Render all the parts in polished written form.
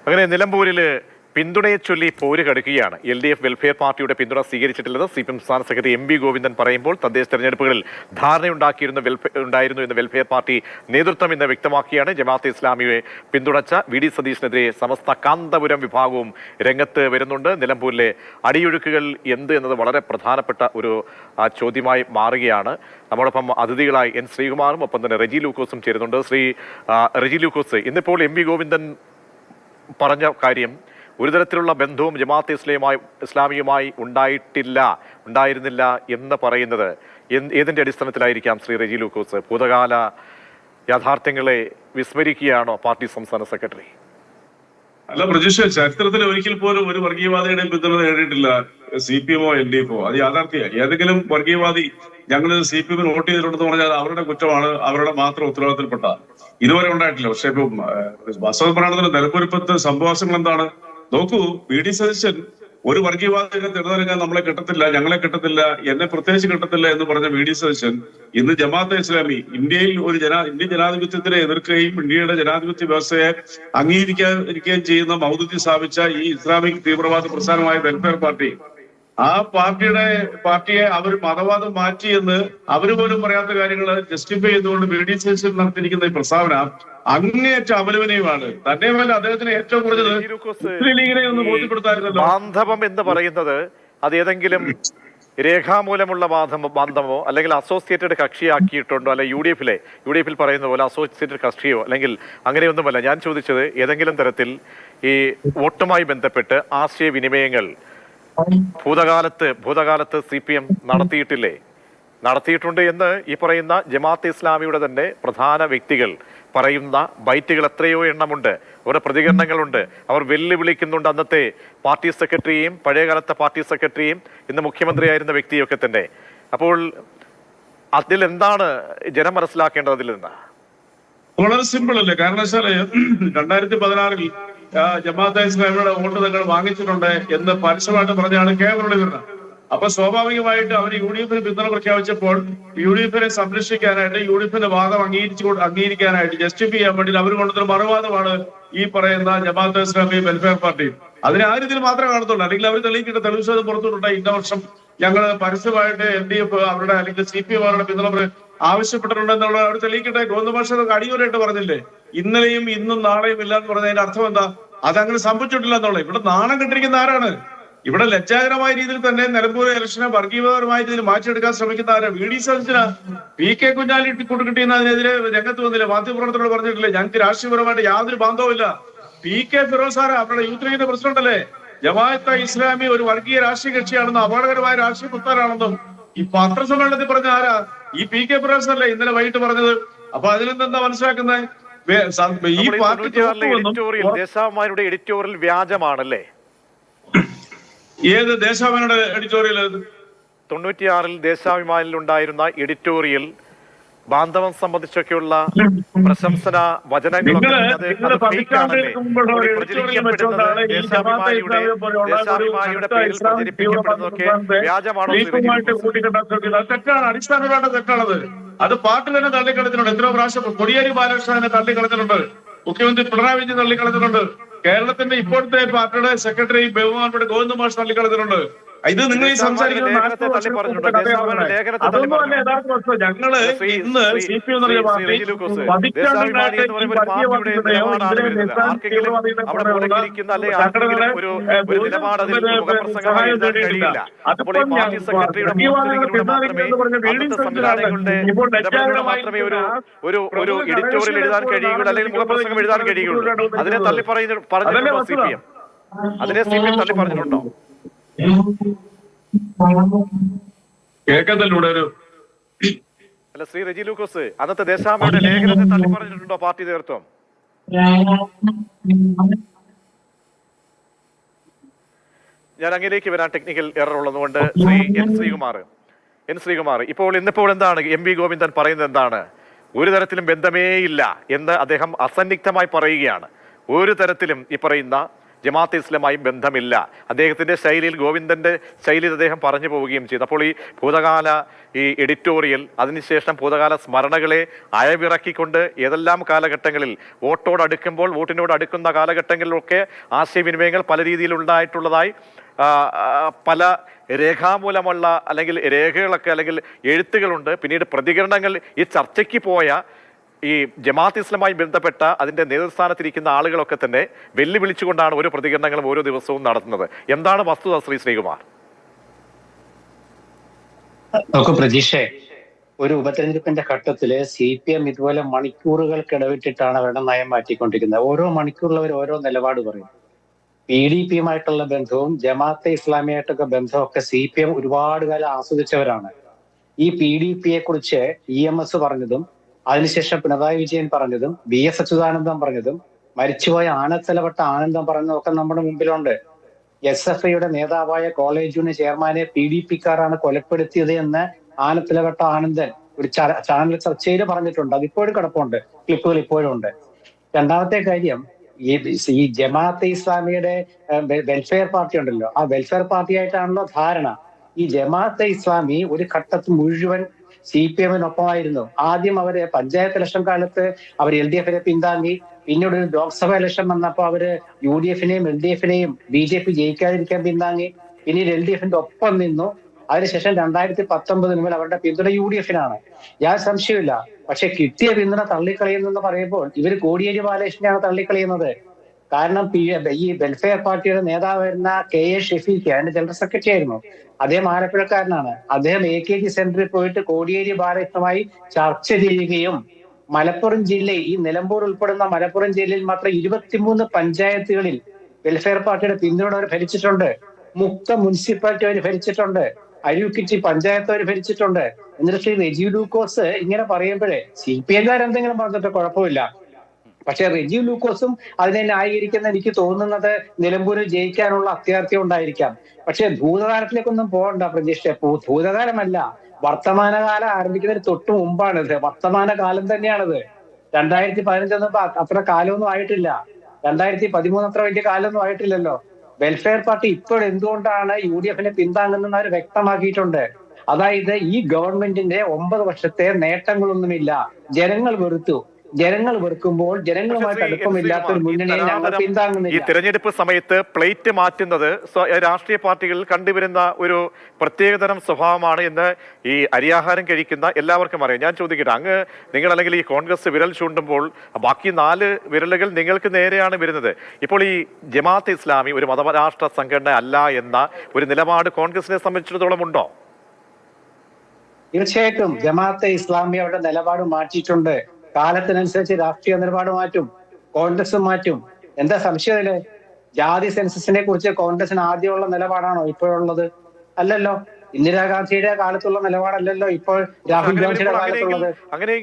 അങ്ങനെ നിലമ്പൂരില് പിന്തുണയെ ചൊല്ലി പോര് കടുക്കുകയാണ്. LDF വെൽഫെയർ പാർട്ടിയുടെ പിന്തുണ സ്വീകരിച്ചിട്ടുള്ളത് CPM സംസ്ഥാന സെക്രട്ടറി MB ഗോവിന്ദൻ പറയുമ്പോൾ തദ്ദേശ തെരഞ്ഞെടുപ്പുകളിൽ ഉണ്ടായിരുന്നു എന്ന് വെൽഫെയർ പാർട്ടി നേതൃത്വം ഇന്ന് വ്യക്തമാക്കിയാണ്. ജമാഅത്തെ ഇസ്ലാമിയെ പിന്തുണച്ച VD സതീശനെതിരെ സമസ്ത കാന്തപുരം വിഭാഗവും രംഗത്ത് വരുന്നുണ്ട്. നിലമ്പൂരിലെ അടിയൊഴുക്കുകൾ എന്ത് എന്നത് വളരെ പ്രധാനപ്പെട്ട ഒരു ചോദ്യമായി മാറുകയാണ്. നമ്മോടൊപ്പം അതിഥികളായി N ശ്രീകുമാറും ഒപ്പം തന്നെ റെജി ലൂക്കോസും ചേരുന്നുണ്ട്. റെജി ലൂക്കോസ്, ഇന്നിപ്പോൾ MB ഗോവിന്ദൻ പറഞ്ഞ കാര്യം ഒരു തരത്തിലുള്ള ബന്ധവും ജമാഅത്തെ ഇസ്ലാമിയുമായി ഉണ്ടായിരുന്നില്ല എന്ന് പറയുന്നത് ഏതിന്റെ അടിസ്ഥാനത്തിലായിരിക്കാം ശ്രീ റെജി ലൂക്കോസ്? ഭൂതകാല യാഥാർത്ഥ്യങ്ങളെ വിസ്മരിക്കുകയാണോ പാർട്ടി സംസ്ഥാന സെക്രട്ടറി? അല്ല പ്രജീഷ്, ചരിത്രത്തിൽ ഒരിക്കൽ പോലും ഒരു വർഗീയവാദിയുടെയും പിന്തുണ നേടിയിട്ടില്ല CPM-ഓ LDF-ഓ. അത് യാഥാർത്ഥ്യമാണ്. ഏതെങ്കിലും വർഗീയവാദി ഞങ്ങൾ CPM-ന് വോട്ട് ചെയ്തിട്ടുണ്ടെന്ന് പറഞ്ഞാൽ അവരുടെ കുറ്റമാണ്, അവരുടെ മാത്രം ഉത്തരവാദിത്തപ്പെട്ട ഇതുവരെ ഉണ്ടായിട്ടില്ല. പക്ഷെ ഇപ്പം വാസ്തവ പ്രമാണത്തിൽ നിലമ്പൂരിപ്പത്തെ സംഭവാസങ്ങൾ എന്താണ് നോക്കൂ. VD സതീശൻ ഒരു വർഗീയവാദികളെ തിരഞ്ഞെടുക്കാൻ നമ്മളെ കിട്ടത്തില്ല, ഞങ്ങളെ കിട്ടത്തില്ല, എന്നെ പ്രത്യേകിച്ച് കിട്ടത്തില്ല എന്ന് പറഞ്ഞ VD സതീശൻ ഇന്ന് ജമാഅത്തെ ഇസ്ലാമി ഇന്ത്യയിൽ ഇന്ത്യൻ ജനാധിപത്യത്തിനെ എതിർക്കുകയും ഇന്ത്യയുടെ ജനാധിപത്യ വ്യവസ്ഥയെ അംഗീകരിക്കാതിരിക്കുകയും ചെയ്യുന്ന മൗദൂദി സ്ഥാപിച്ച ഈ ഇസ്ലാമിക് തീവ്രവാദ പ്രസ്ഥാനമായ വെൽഫെയർ പാർട്ടി, ആ പാർട്ടിയെ അവർ മതവാദം മാറ്റിയെന്ന് അവര് പോലും പറയാത്ത കാര്യങ്ങൾ ജസ്റ്റിഫൈ ചെയ്തുകൊണ്ട് VD സതീശൻ നടത്തിയിരിക്കുന്ന ഈ പ്രസ്താവന അങ്ങേയറ്റ അപലപനീയമാണ്. തന്നെയുമല്ല അദ്ദേഹത്തിന് ഏറ്റവും കൂടുതൽ മുസ്ലിം ലീഗിനെ ഒന്ന് ബോധ്യപ്പെടുത്താറുണ്ടല്ലോ. ബാന്ധവം എന്ന് പറയുന്നത് അത് ഏതെങ്കിലും രേഖാമൂലമുള്ള ബാന്ധവമോ അല്ലെങ്കിൽ അസോസിയേറ്റഡ് കക്ഷിയാക്കിയിട്ടുണ്ടോ, അല്ലെ യു ഡി എഫിൽ പറയുന്ന പോലെ അസോസിയേറ്റഡ് കക്ഷിയോ അല്ലെങ്കിൽ അങ്ങനെയൊന്നുമല്ല. ഞാൻ ചോദിച്ചത് ഏതെങ്കിലും തരത്തിൽ ഈ വോട്ടുമായി ബന്ധപ്പെട്ട് ആശയവിനിമയങ്ങൾ ഭൂതകാലത്ത് CPM നടത്തിയിട്ടുണ്ട് എന്ന് ഈ പറയുന്ന ജമാഅത്തെ ഇസ്ലാമിയുടെ തന്നെ പ്രധാന വ്യക്തികൾ പറയുന്ന ബൈറ്റുകൾ എത്രയോ എണ്ണമുണ്ട്, അവരുടെ പ്രതികരണങ്ങളുണ്ട്. അവർ വെല്ലുവിളിക്കുന്നുണ്ട് അന്നത്തെ പാർട്ടി സെക്രട്ടറിയെയും പഴയകാലത്തെ പാർട്ടി സെക്രട്ടറിയും ഇന്ന് മുഖ്യമന്ത്രിയായിരുന്ന വ്യക്തിയൊക്കെ തന്നെ. അപ്പോൾ അതിൽ എന്താണ് ജനം മനസ്സിലാക്കേണ്ടത്? അതിൽ നിന്ന് വളരെ സിമ്പിൾ അല്ലേ? കാരണം വെച്ചാല് 2016 ജമാഅത്തെ ഇസ്ലാമിയുടെ വോട്ട് നിങ്ങൾ വാങ്ങിച്ചിട്ടുണ്ട് എന്ന് പരസ്യമായിട്ട് പറഞ്ഞാണ് മുരളീധരൻ. അപ്പൊ സ്വാഭാവികമായിട്ട് അവർ UDF പിന്തുണ പ്രഖ്യാപിച്ചപ്പോൾ UDF സംരക്ഷിക്കാനായിട്ട് UDF വാദം അംഗീകരിക്കാനായിട്ട് ജസ്റ്റിഫൈ ചെയ്യാൻ വേണ്ടി അവർ കൊണ്ടുവന്ന മറുവാദമാണ് ഈ പറയുന്ന ജമാഅത്തെ ഇസ്ലാമി വെൽഫെയർ പാർട്ടി. അതിനെ ആ രീതിയിൽ മാത്രമേ കാണത്തുള്ളൂ. അല്ലെങ്കിൽ അവർ തെളിയിക്കേണ്ട തെളിവ് പുറത്തുവിട്ടുണ്ട ഇന്ന വർഷം ഞങ്ങൾ പരസ്യമായിട്ട് LDF അവരുടെ അല്ലെങ്കിൽ CPM അവരുടെ പിന്തുണ ആവശ്യപ്പെട്ടിട്ടുണ്ടെന്നുള്ള അവർ തെളിയിക്കട്ടെ. ഗോവിന്ദമാഷ അടിയോരായിട്ട് പറഞ്ഞില്ലേ ഇന്നലെയും ഇന്നും നാളെയും ഇല്ല എന്ന് പറഞ്ഞതിന്റെ അർത്ഥം എന്താ? അതങ്ങനെ സംഭവിച്ചിട്ടില്ല എന്നുള്ളത്. ഇവിടെ നാണം കെട്ടിരിക്കുന്ന ആരാണ്? ഇവിടെ ലജ്ജാകരമായ രീതിയിൽ തന്നെ നിലമ്പൂർ ഇലക്ഷനെ വർഗീയപരമായ രീതിയിൽ മാറ്റിയെടുക്കാൻ ശ്രമിക്കുന്ന ആരാണ്? VD സതീശന് PK കുഞ്ഞാലി കൂട്ടുകിട്ടിയതിനെതിരെ രംഗത്ത് വന്നില്ല, മാധ്യമപ്രവർത്തകരോട് പറഞ്ഞിട്ടില്ലേ ഞങ്ങൾക്ക് രാഷ്ട്രീയപരമായിട്ട് യാതൊരു ബാന്ധവുമില്ല. PK ഫിറോസ് സാറ് അവരുടെ യൂത്ത് ലീഗിന്റെ പ്രസിഡന്റ് അല്ലേ? ജമാഅത്തെ ഇസ്ലാമി ഒരു വർഗീയ രാഷ്ട്രീയ കക്ഷിയാണെന്നും അപകടകരമായ രാഷ്ട്രീയ പ്രസ്ഥാനമാണെന്നും ഈ പത്രസമ്മേളനത്തിൽ പറഞ്ഞ ആരാ? ഈ PK ഫിറോസ് അല്ലേ ഇന്നലെ വൈകിട്ട് പറഞ്ഞത്. അപ്പൊ അതിൽ നിന്നെന്താ മനസ്സിലാക്കുന്നത്? ഈ പാർട്ടി ദേശാഭിമാനിയുടെ എഡിറ്റോറിയൽ വ്യാജമാണല്ലേ? ഏത് ദേശാഭിമാനിയുടെ എഡിറ്റോറിയൽ? 96 ദേശാഭിമാനിൽ ഉണ്ടായിരുന്ന എഡിറ്റോറിയൽ ബാന്ധവം സംബന്ധിച്ചൊക്കെയുള്ള പ്രശംസന വചനങ്ങളൊക്കെ പേരിൽ പ്രചരിപ്പിക്കപ്പെടുന്നതൊക്കെ വ്യാജമാണോ? തെറ്റാണ്, അടിസ്ഥാനപരമായ തെറ്റാണത്. അത് പാർട്ടി തന്നെ തള്ളിക്കളഞ്ഞിട്ടുണ്ട്. എത്രയോ പ്രാവശ്യം കോടിയേരി ബാലകൃഷ്ണനെ തള്ളിക്കളഞ്ഞിട്ടുണ്ട്, മുഖ്യമന്ത്രി പിണറായി വിജയൻ തള്ളിക്കളഞ്ഞിട്ടുണ്ട്, കേരളത്തിന്റെ ഇപ്പോഴത്തെ പാർട്ടിയുടെ സെക്രട്ടറി ബഹുമാനപ്പെട്ട ഗോവിന്ദമാഷ് തള്ളിക്കളഞ്ഞിട്ടുണ്ട്. ഇത് നിങ്ങൾ ഈ സംസാരിക്കുന്ന അതൊന്നുമല്ല യഥാർത്ഥ വസ്തുത. ഞങ്ങള് ഇന്ന് CPM എന്ന് ഒരു എഡിറ്റോറിയൽ എഴുതാൻ കഴിയുകയുള്ളൂ അല്ലെങ്കിൽ മുഖപ്രസംഗം എഴുതാൻ കഴിയുകയുള്ളൂ. അതിനെ പറഞ്ഞിട്ടുണ്ടോ CPM? അതിനെ CPM തള്ളി പറഞ്ഞിട്ടുണ്ടോ? കേൾക്കത്തിലൂടെ ഒരു അല്ല ശ്രീ റെജി ലൂക്കോസ്, അന്നത്തെ ദേശാഭിമാനിയുടെ ലേഖനത്തെ തള്ളി പറഞ്ഞിട്ടുണ്ടോ പാർട്ടി നേതൃത്വം? ഞാൻ അങ്ങനെയൊക്കെ വരാൻ ടെക്നിക്കൽ എറർ ഉള്ളതുകൊണ്ട് ശ്രീ എൻ ശ്രീകുമാർ ഇന്നിപ്പോൾ എന്താണ് MB ഗോവിന്ദൻ പറയുന്നത്? എന്താണ്? ഒരു തരത്തിലും ബന്ധമേ ഇല്ല എന്ന് അദ്ദേഹം അസന്നിഗ്ധമായി പറയുകയാണ്. ഒരു തരത്തിലും ഈ പറയുന്ന ജമാഅത്തെ ഇസ്ലാമായും ബന്ധമില്ല. അദ്ദേഹത്തിന്റെ ശൈലിയിൽ, ഗോവിന്ദന്റെ ശൈലിയിൽ അദ്ദേഹം പറഞ്ഞു പോവുകയും ചെയ്തു. അപ്പോൾ ഈ ഭൂതകാല എഡിറ്റോറിയൽ, അതിനുശേഷം ഭൂതകാല സ്മരണകളെ അയവിറക്കിക്കൊണ്ട് ഏതെല്ലാം കാലഘട്ടങ്ങളിൽ വോട്ടിനോട് അടുക്കുന്ന കാലഘട്ടങ്ങളിലൊക്കെ ആശയവിനിമയങ്ങൾ പല രീതിയിലുണ്ടായിട്ടുള്ളതായി പല രേഖാമൂലമുള്ള അല്ലെങ്കിൽ രേഖകളൊക്കെ അല്ലെങ്കിൽ എഴുത്തുകളുണ്ട്. പിന്നീട് പ്രതികരണങ്ങൾ ഈ ചർച്ചയ്ക്ക് പോയ ഈ ജമാഅത്ത് ഇസ്ലാമായി ബന്ധപ്പെട്ട അതിന്റെ നേതൃസ്ഥാനത്തിരിക്കുന്ന ആളുകളൊക്കെ തന്നെ വെല്ലുവിളിച്ചുകൊണ്ടാണ് ഓരോ പ്രതികരണങ്ങളും ഓരോ ദിവസവും നടത്തുന്നത്. എന്താണ് വസ്തുത, ശ്രീ ശ്രീകുമാർ? നോക്കൂ പ്രതീക്ഷേ, ഒരു ഉപതെരഞ്ഞെടുപ്പിന്റെ ഘട്ടത്തില് CPM ഇതുപോലെ മണിക്കൂറുകൾക്ക് ഇടവിട്ടിട്ടാണ് അവരുടെ നയം മാറ്റിക്കൊണ്ടിരിക്കുന്നത്. ഓരോ മണിക്കൂറിൽ അവർ ഓരോ നിലപാട് പറയും. PDPയുമായിട്ടുള്ള ബന്ധവും ജമാഅത്തെ ഇസ്ലാമിയായിട്ടൊക്കെ ബന്ധമൊക്കെ CPM ഒരുപാട് കാലം ആസ്വദിച്ചവരാണ്. ഈ PDPയെ കുറിച്ച് EMS പറഞ്ഞതും അതിനുശേഷം പിണറായി വിജയൻ പറഞ്ഞതും VS അച്യുതാനന്ദൻ പറഞ്ഞതും മരിച്ചുപോയ ആനത്തലവട്ട ആനന്ദം പറഞ്ഞതും ഒക്കെ നമ്മുടെ മുമ്പിലുണ്ട്. SFIയുടെ നേതാവായ കോളേജ് യൂണിയൻ ചെയർമാനെ PDPക്കാരാണ് കൊലപ്പെടുത്തിയത് എന്ന് ആനത്തലവട്ട ആനന്ദൻ ഒരു ചാനൽ ചർച്ചയിൽ പറഞ്ഞിട്ടുണ്ട്. അതിപ്പോഴും കിടപ്പുണ്ട്, ക്ലിപ്പുകൾ ഇപ്പോഴും ഉണ്ട്. രണ്ടാമത്തെ കാര്യം, ഈ ജമാഅത്തെ ഇസ്ലാമിയുടെ വെൽഫെയർ പാർട്ടി ഉണ്ടല്ലോ, ആ വെൽഫെയർ പാർട്ടി ആയിട്ടാണല്ലോ ധാരണ. ഈ ജമാഅത്തെ ഇസ്ലാമി ഒരു ഘട്ടത്തിൽ മുഴുവൻ CPMനൊപ്പമായിരുന്നു. ആദ്യം അവര് പഞ്ചായത്ത് ഇലക്ഷൻ കാലത്ത് അവർ LDFനെ പിന്താങ്ങി. പിന്നീട് ഒരു ലോക്സഭാ ഇലക്ഷൻ വന്നപ്പോൾ അവര് UDFനെയും LDFനെയും BJP ജയിക്കാതിരിക്കാൻ പിന്താങ്ങി. പിന്നീട് LDFന്റെ ഒപ്പം നിന്നു. അതിനുശേഷം 2019 മുതൽ അവരുടെ പിന്തുണ UDFനാണ്. യാതൊരു സംശയമില്ല. പക്ഷെ കിട്ടിയ പിന്തുണ തള്ളിക്കളയുന്നെന്ന് പറയുമ്പോൾ ഇവർ കോടിയേരി ബാലകൃഷ്ണനെയാണ് തള്ളിക്കളയുന്നത്. കാരണം ഈ വെൽഫെയർ പാർട്ടിയുടെ നേതാവായിരുന്ന KA ഷെഫീഖ് അതിന്റെ ജനറൽ സെക്രട്ടറി ആയിരുന്നു. അദ്ദേഹം ആലപ്പുഴക്കാരനാണ്. അദ്ദേഹം AKG സെന്ററിൽ പോയിട്ട് കോടിയേരി ബാലകൃഷ്ണനുമായി ചർച്ച ചെയ്യുകയും മലപ്പുറം ജില്ലയിൽ, ഈ നിലമ്പൂർ ഉൾപ്പെടുന്ന മലപ്പുറം ജില്ലയിൽ മാത്രം 23 പഞ്ചായത്തുകളിൽ വെൽഫെയർ പാർട്ടിയുടെ പിന്തുണ അവർ ഭരിച്ചിട്ടുണ്ട്. മുക്ത മുനിസിപ്പാലിറ്റി അവർ ഭരിച്ചിട്ടുണ്ട്. അരുക്കിച്ചി പഞ്ചായത്ത് അവർ ഭരിച്ചിട്ടുണ്ട്. എന്നിട്ട് ശ്രീ റെജി ലൂക്കോസ് ഇങ്ങനെ പറയുമ്പോഴേ CPMകാർ എന്തെങ്കിലും പറഞ്ഞിട്ട് കുഴപ്പമില്ല. പക്ഷെ റെജി ലൂക്കോസും അതിനെ ന്യായീകരിക്കുന്ന എനിക്ക് തോന്നുന്നത് നിലമ്പൂരിൽ ജയിക്കാനുള്ള അത്യാർത്ഥ്യം ഉണ്ടായിരിക്കാം. പക്ഷെ ഭൂതകാലത്തിലേക്കൊന്നും പോകണ്ട പ്രതീക്ഷ. ഭൂതകാലമല്ല, വർത്തമാനകാലം ആരംഭിക്കുന്നതിന് തൊട്ട് മുമ്പാണിത്. വർത്തമാനകാലം തന്നെയാണിത്. 2015 അത്ര കാലമൊന്നും ആയിട്ടില്ല. 2013 അത്ര വലിയ കാലമൊന്നും ആയിട്ടില്ലല്ലോ. വെൽഫെയർ പാർട്ടി ഇപ്പോൾ എന്തുകൊണ്ടാണ് UDFനെ പിന്താങ്ങുന്നതെന്ന് അവർ വ്യക്തമാക്കിയിട്ടുണ്ട്. അതായത് ഈ ഗവൺമെന്റിന്റെ 9 വർഷത്തെ നേട്ടങ്ങളൊന്നുമില്ല. ജനങ്ങൾ വെറുത്തു. ജനങ്ങൾ വെറുക്കുമ്പോൾ ജനങ്ങളുമായിട്ട് അടുപ്പമില്ലാത്ത ഒരു മുന്നണിയെ ഞങ്ങൾ പിന്താങ്ങുന്നില്ല. ഈ തിരഞ്ഞെടുപ്പ് സമയത്ത് പ്ലേറ്റ് മാറ്റുന്നത് രാഷ്ട്രീയ പാർട്ടികളിൽ കണ്ടുവരുന്ന ഒരു പ്രത്യേകതരം സ്വഭാവമാണ് എന്ന് ഈ അരിയാഹാരം കഴിക്കുന്ന എല്ലാവർക്കും അറിയാം. ഞാൻ ചോദിക്കട്ടെ, അങ്ങ് നിങ്ങൾ അല്ലെങ്കിൽ ഈ കോൺഗ്രസ് വിരൽ ചൂണ്ടുമ്പോൾ ബാക്കി 4 വിരലുകൾ നിങ്ങൾക്ക് നേരെയാണ് വരുന്നത്. ഇപ്പോൾ ഈ ജമാഅത്തെ ഇസ്ലാമി ഒരു മതരാഷ്ട്ര സംഘടന അല്ല എന്ന ഒരു നിലപാട് കോൺഗ്രസിനെ സംബന്ധിച്ചിടത്തോളം ഉണ്ടോ? തീർച്ചയായിട്ടും ജമാഅത്തെ ഇസ്ലാമി അവരുടെ നിലപാട് മാറ്റിയിട്ടുണ്ട്. കാലത്തിനനുസരിച്ച് രാഷ്ട്രീയ നിലപാട് മാറ്റും, കോൺഗ്രസ് മാറ്റും. എന്താ സംശയമില്ലേ? ജാതി സെൻസസിനെ കുറിച്ച് കോൺഗ്രസിന് ആദ്യമുള്ള നിലപാടാണോ ഇപ്പോഴുള്ളത്? അല്ലല്ലോ. ഇന്ദിരാഗാന്ധിയുടെ കാലത്തുള്ള നിലപാടല്ലല്ലോ ഇപ്പോൾ രാഹുൽ ഗാന്ധിയുടെ കാലത്തുള്ളത്.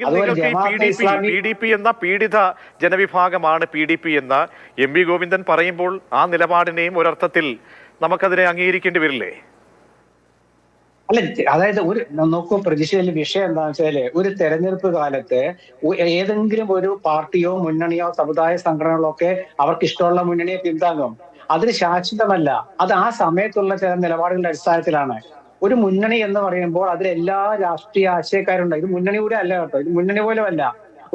അതുപോലെ ജമാഅത്തെ ഇസ്ലാമി PDP എന്ന പീഡിത ജനവിഭാഗമാണ് PDP എന്ന MV ഗോവിന്ദൻ പറയുമ്പോൾ ആ നിലപാടിനെയും ഒരർത്ഥത്തിൽ നമുക്കതിനെ അംഗീകരിക്കേണ്ടി വരില്ലേ? അല്ല, അതായത് ഒരു നോക്കൂ പ്രതീക്ഷയിലെ വിഷയം എന്താണെന്ന് വെച്ചാല്, ഒരു തെരഞ്ഞെടുപ്പ് കാലത്ത് ഏതെങ്കിലും ഒരു പാർട്ടിയോ മുന്നണിയോ സമുദായ സംഘടനകളോ ഒക്കെ അവർക്ക് ഇഷ്ടമുള്ള മുന്നണിയെ പിന്താങ്ങും. അതിന് ശാശ്വതമല്ല. അത് ആ സമയത്തുള്ള ചില നിലപാടുകളുടെ അടിസ്ഥാനത്തിലാണ്. ഒരു മുന്നണി എന്ന് പറയുമ്പോൾ അതിൽ എല്ലാ രാഷ്ട്രീയ ആശയക്കാരുണ്ട്. ഇത് മുന്നണി കൂടെ അല്ല കേട്ടോ, ഇത് മുന്നണി പോലും അല്ല.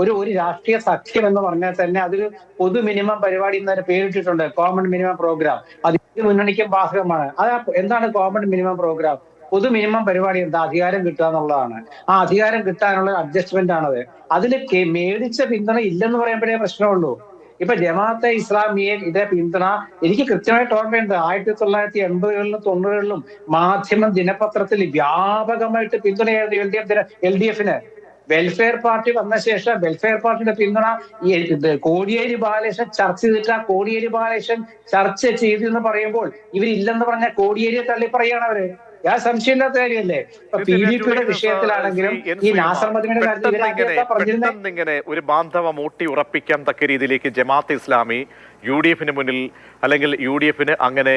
ഒരു രാഷ്ട്രീയ സഖ്യം എന്ന് പറഞ്ഞാൽ തന്നെ അതൊരു പൊതു മിനിമം പരിപാടി എന്നതിന് പേരിട്ടിട്ടുണ്ട്, കോമൺ മിനിമം പ്രോഗ്രാം. അത് മുന്നണിക്കും ബാധകമാണ്. അത് എന്താണ് കോമൺ മിനിമം പ്രോഗ്രാം? പൊതു മിനിമം പരിപാടി എന്താ? അധികാരം കിട്ടുക എന്നുള്ളതാണ്. ആ അധികാരം കിട്ടാനുള്ള അഡ്ജസ്റ്റ്മെന്റ് ആണത്. അതിൽ മേടിച്ച പിന്തുണ ഇല്ലെന്ന് പറയുമ്പോഴേ പ്രശ്നമുള്ളൂ. ഇപ്പൊ ജമാഅത്തെ ഇസ്ലാമിയെ ഇതേ പിന്തുണ എനിക്ക് കൃത്യമായിട്ട് ഓർമ്മയുണ്ട്. 1980കളിലും 90കളിലും മാധ്യമം ദിനപത്രത്തിൽ വ്യാപകമായിട്ട് പിന്തുണയായിരുന്നു LDFന്. വെൽഫെയർ പാർട്ടി വന്ന ശേഷം വെൽഫെയർ പാർട്ടിയുടെ പിന്തുണ കോടിയേരി ബാലകൃഷ്ണൻ ചർച്ച ചെയ്തിട്ട് ആ കോടിയേരി ബാലകൃഷ്ണൻ ചർച്ച ചെയ്തു എന്ന് പറയുമ്പോൾ ഇവരില്ലെന്ന് പറഞ്ഞ കോടിയേരിയെ തള്ളി പറയുകയാണ് അവര്. ഞാൻ സംശയമില്ലാത്ത കാര്യമല്ലേ? ഇപ്പൊ PDPയുടെ വിഷയത്തിലാണെങ്കിലും ഈ നാസർ മദനിയുടെ കാര്യത്തിൽ ഇങ്ങനെ ഒരു ബാന്ധവം ഊട്ടി ഉറപ്പിക്കാൻ തക്ക രീതിയിലേക്ക് ജമാഅത്തെ ഇസ്ലാമി UDFന് മുന്നിൽ അല്ലെങ്കിൽ UDFന് അങ്ങനെ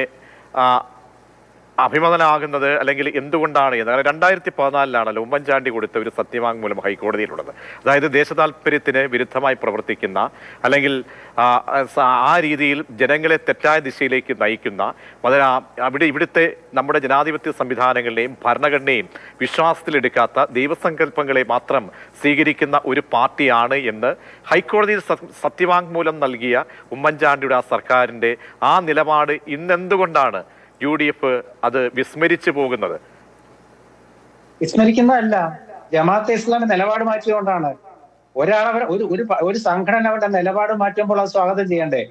അഭിമതനാകുന്നത് അല്ലെങ്കിൽ എന്തുകൊണ്ടാണ് എന്ന്? കാരണം 2014 ഉമ്മൻചാണ്ടി കൊടുത്ത ഒരു സത്യവാങ്മൂലം ഹൈക്കോടതിയിലുള്ളത്. അതായത് ദേശതാൽപര്യത്തിന് വിരുദ്ധമായി പ്രവർത്തിക്കുന്ന അല്ലെങ്കിൽ ആ രീതിയിൽ ജനങ്ങളെ തെറ്റായ ദിശയിലേക്ക് നയിക്കുന്ന ഇവിടുത്തെ നമ്മുടെ ജനാധിപത്യ സംവിധാനങ്ങളെയും ഭരണഘടനയും വിശ്വാസത്തിലെടുക്കാത്ത ദൈവസങ്കല്പങ്ങളെ മാത്രം സ്വീകരിക്കുന്ന ഒരു പാർട്ടിയാണ് എന്ന് ഹൈക്കോടതിയിൽ സത്യവാങ്മൂലം നൽകിയ ഉമ്മൻചാണ്ടിയുടെ ആ സർക്കാരിൻ്റെ ആ നിലപാട് ഇന്നെന്തുകൊണ്ടാണ് UDF അത് വിസ്മരിച്ചു പോകുന്നത്? വിസ്മരിക്കുന്നതല്ല, ജമാഅത്തെ ഇസ്ലാമി നിലപാട് മാറ്റിയതുകൊണ്ടാണ്. ഒരു സംഘടന അവരുടെ നിലപാട് മാറ്റുമ്പോൾ അത് സ്വാഗതം ചെയ്യണ്ടേ?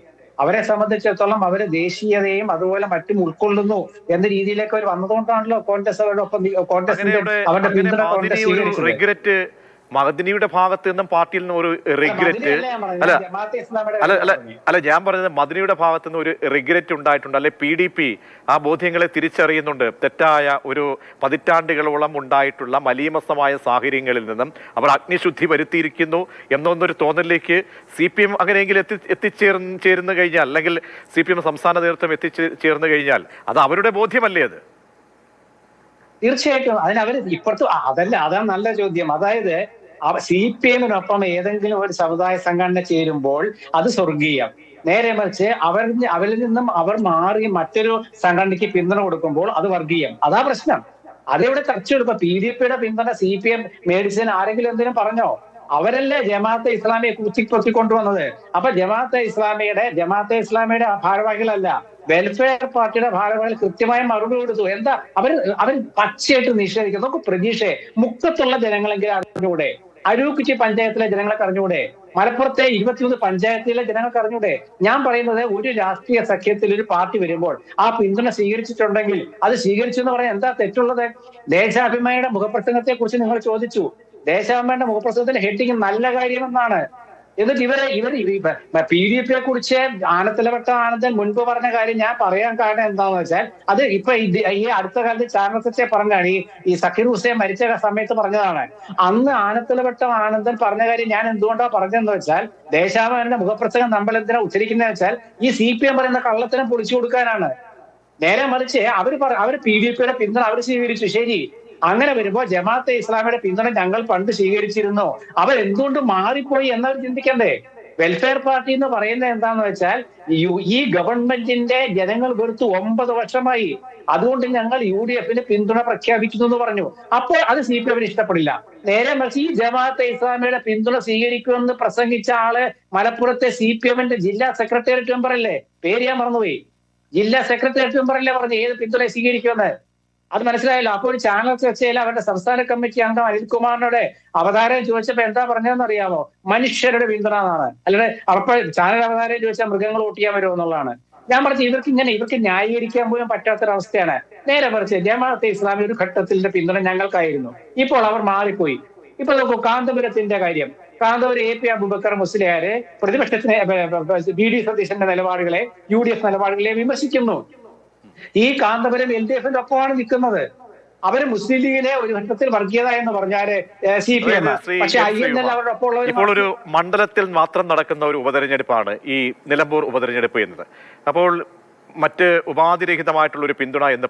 അവരെ സംബന്ധിച്ചിടത്തോളം അവര് ദേശീയതയും അതുപോലെ മറ്റും ഉൾക്കൊള്ളുന്നു എന്ന രീതിയിലേക്ക് അവർ വന്നതുകൊണ്ടാണല്ലോ കോൺഗ്രസ് അവരുടെ ഒപ്പം അവരുടെ പിന്തുണ കോൺഗ്രസ് സ്വീകരിച്ചത്. മഹദിനിയുടെ ഭാഗത്ത് നിന്നും പാർട്ടിയിൽ നിന്നും ഒരു റിഗ്രറ്റ് അല്ല ഞാൻ പറഞ്ഞത് മദനിയുടെ ഭാഗത്ത് നിന്ന് ഒരു റിഗ്രറ്റ് ഉണ്ടായിട്ടുണ്ട്, അല്ലെ PDP ആ ബോധ്യങ്ങളെ തിരിച്ചറിയുന്നുണ്ട്. തെറ്റായ ഒരു പതിറ്റാണ്ടുകളോളം ഉണ്ടായിട്ടുള്ള മലീമസമായ സാഹചര്യങ്ങളിൽ നിന്നും അവർ അഗ്നിശുദ്ധി വരുത്തിയിരിക്കുന്നു എന്നൊന്നൊരു തോന്നലിലേക്ക് CPM അങ്ങനെയെങ്കിൽ എത്തിച്ചേർന്നു കഴിഞ്ഞാൽ, അല്ലെങ്കിൽ CPM സംസ്ഥാന നേതൃത്വം എത്തിച്ചേർന്നു കഴിഞ്ഞാൽ അത് അവരുടെ ബോധ്യമല്ലേ അത്? തീർച്ചയായിട്ടും അതിനവര് ഇപ്പുറത്ത് അതാണ് നല്ല ചോദ്യം. അതായത് CPM-നൊപ്പം ഏതെങ്കിലും ഒരു സമുദായ സംഘടന ചേരുമ്പോൾ അത് സ്വർഗീയം. നേരെ മറിച്ച് അവരിൽ നിന്നും അവർ മാറി മറ്റൊരു സംഘടനയ്ക്ക് പിന്തുണ കൊടുക്കുമ്പോൾ അത് വർഗീയം. അതാ പ്രശ്നം. അതെവിടെ ചർച്ചയെടുക്കുക? PDP-യുടെ പിന്തുണ CPM മേടിച്ചതിന് ആരെങ്കിലും എന്തിനും പറഞ്ഞോ? അവരല്ലേ ജമാഅത്തെ ഇസ്ലാമിയെ കുത്തിക്കൊണ്ടുവന്നത്. അപ്പൊ ജമാഅത്തെ ഇസ്ലാമിയുടെ ഭാരവാഹികളല്ല, വെൽഫെയർ പാർട്ടിയുടെ ഭാരവാഹികൾ കൃത്യമായ മറുപടി കൊടുത്തു. എന്താ അവർ പച്ചയായിട്ട് നിഷേധിക്കുന്നു. നമുക്ക് പ്രതീക്ഷയെ മുക്കത്തുള്ള ജനങ്ങളെങ്കിലും അറിഞ്ഞൂടെ? അരൂക്കുറ്റി പഞ്ചായത്തിലെ ജനങ്ങൾക്ക് അറിഞ്ഞൂടെ? മലപ്പുറത്തെ 23 പഞ്ചായത്തിലെ ജനങ്ങൾക്ക് അറിഞ്ഞൂടെ? ഞാൻ പറയുന്നത്, ഒരു രാഷ്ട്രീയ സഖ്യത്തിൽ ഒരു പാർട്ടി വരുമ്പോൾ ആ പിന്തുണ സ്വീകരിച്ചിട്ടുണ്ടെങ്കിൽ അത് സ്വീകരിച്ചു എന്ന് പറയാൻ എന്താ തെറ്റുള്ളത്? ദേശാഭിമാനിയുടെ മുഖപ്രസംഗത്തെ കുറിച്ച് നിങ്ങൾ ചോദിച്ചു. ദേശാഭിമാനിയുടെ മുഖപ്രസംഗത്തിന്റെ ഹെഡിങ് നല്ല കാര്യമെന്നാണ്. എന്നിട്ട് ഇവർ PDP-യെ കുറിച്ച് ആനത്തലവട്ട ആനന്ദൻ മുൻപ് പറഞ്ഞ കാര്യം ഞാൻ പറയാൻ കാരണം എന്താണെന്ന് വെച്ചാൽ, അത് ഇപ്പൊ ഈ അടുത്ത കാലത്ത് ചാനസത്തെ പറഞ്ഞാണ്, ഈ സക്കീർ ഹുസൈൻ മരിച്ച സമയത്ത് പറഞ്ഞതാണ്. അന്ന് ആനത്തലവട്ട ആനന്ദൻ പറഞ്ഞ കാര്യം ഞാൻ എന്തുകൊണ്ടാണ് പറഞ്ഞതെന്ന് വെച്ചാൽ, ദേശാഭിമാനിയുടെ മുഖപ്രസംഗം നമ്മൾ എന്തിനാ ഉച്ചരിക്കുന്നത് വെച്ചാൽ ഈ CPM പറയുന്ന കള്ളത്തിനും പൊളിച്ചു കൊടുക്കാനാണ്. നേരെ മറിച്ച് അവർ PDP-യുടെ പിന്തുണ അവർ സ്വീകരിച്ചു. ശരി, അങ്ങനെ വരുമ്പോ ജമാഅത്തെ ഇസ്ലാമിയുടെ പിന്തുണ ഞങ്ങൾ പണ്ട് സ്വീകരിച്ചിരുന്നു, അവരെന്തുകൊണ്ട് മാറിപ്പോയി എന്നവർ ചിന്തിക്കണ്ടേ? വെൽഫെയർ പാർട്ടി എന്ന് പറയുന്നത് എന്താന്ന് വെച്ചാൽ, ഈ ഗവൺമെന്റിന്റെ ജനങ്ങൾ വെറുത്ത് 9 വർഷമായി, അതുകൊണ്ട് ഞങ്ങൾ UDF-ന് പിന്തുണ പ്രഖ്യാപിക്കുന്നു എന്ന് പറഞ്ഞു. അപ്പോൾ അത് CPM-ന് ഇഷ്ടപ്പെടില്ല. നേരെ മറിച്ച് ഈ ജമാഅത്തെ ഇസ്ലാമിയുടെ പിന്തുണ സ്വീകരിക്കുമെന്ന് പ്രസംഗിച്ച ആള് മലപ്പുറത്തെ CPM-ന്റെ ജില്ലാ സെക്രട്ടേറിയറ്റ് മെമ്പറല്ലേ? പേര് ഞാൻ മറന്നുപോയി. ജില്ലാ സെക്രട്ടേറിയറ്റ് മെമ്പറല്ലേ പറഞ്ഞു ഏത് പിന്തുണ സ്വീകരിക്കുമെന്ന്? അത് മനസ്സിലായല്ലോ. അപ്പോൾ ഒരു ചാനൽ ചർച്ചയിൽ അവരുടെ സംസ്ഥാന കമ്മിറ്റി അംഗം അനിൽകുമാറിനോട് അവതാരം ചോദിച്ചപ്പോ എന്താ പറഞ്ഞതെന്ന് അറിയാമോ? മനുഷ്യരുടെ പിന്തുണ എന്നാണ്. അല്ലാതെ അപ്പോൾ ചാനൽ അവതാരം ചോദിച്ചാൽ മൃഗങ്ങൾ വോട്ട് ചെയ്യാൻ വരുമോ എന്നുള്ളതാണ്. ഞാൻ പറഞ്ഞു ഇവർക്ക് ന്യായീകരിക്കാൻ പോലും പറ്റാത്തൊരവസ്ഥയാണ്. നേരെ മറിച്ച് ജമാഅത്തെ ഇസ്ലാമി ഒരു ഘട്ടത്തിന്റെ പിന്തുണ ഞങ്ങൾക്കായിരുന്നു, ഇപ്പോൾ അവർ മാറിപ്പോയി. ഇപ്പൊ നോക്കൂ കാന്തപുരത്തിന്റെ കാര്യം. കാന്തപുരം AP അബൂബക്കർ മുസ്ലിയാര് പ്രതിപക്ഷത്തിന് VD സതീശന്റെ നിലപാടുകളെ, UDF നിലപാടുകളെ വിമർശിക്കുന്നു. ഈ കാന്തപുരം LDF-ന്റെ ഒപ്പമാണ് നിൽക്കുന്നത്. അവര് മുസ്ലിം ലീഗിനെ ഒരു ഘട്ടത്തിൽ വർഗീയത എന്ന് പറഞ്ഞാല് CPM, പക്ഷെ INL അവരുടെ ഒപ്പം. ഇപ്പോൾ ഒരു മണ്ഡലത്തിൽ മാത്രം നടക്കുന്ന ഒരു ഉപതെരഞ്ഞെടുപ്പാണ് ഈ നിലമ്പൂർ ഉപതെരഞ്ഞെടുപ്പ് എന്നത്. അപ്പോൾ മറ്റ് ഉപാധിരഹിതമായിട്ടുള്ള ഒരു പിന്തുണ എന്ന്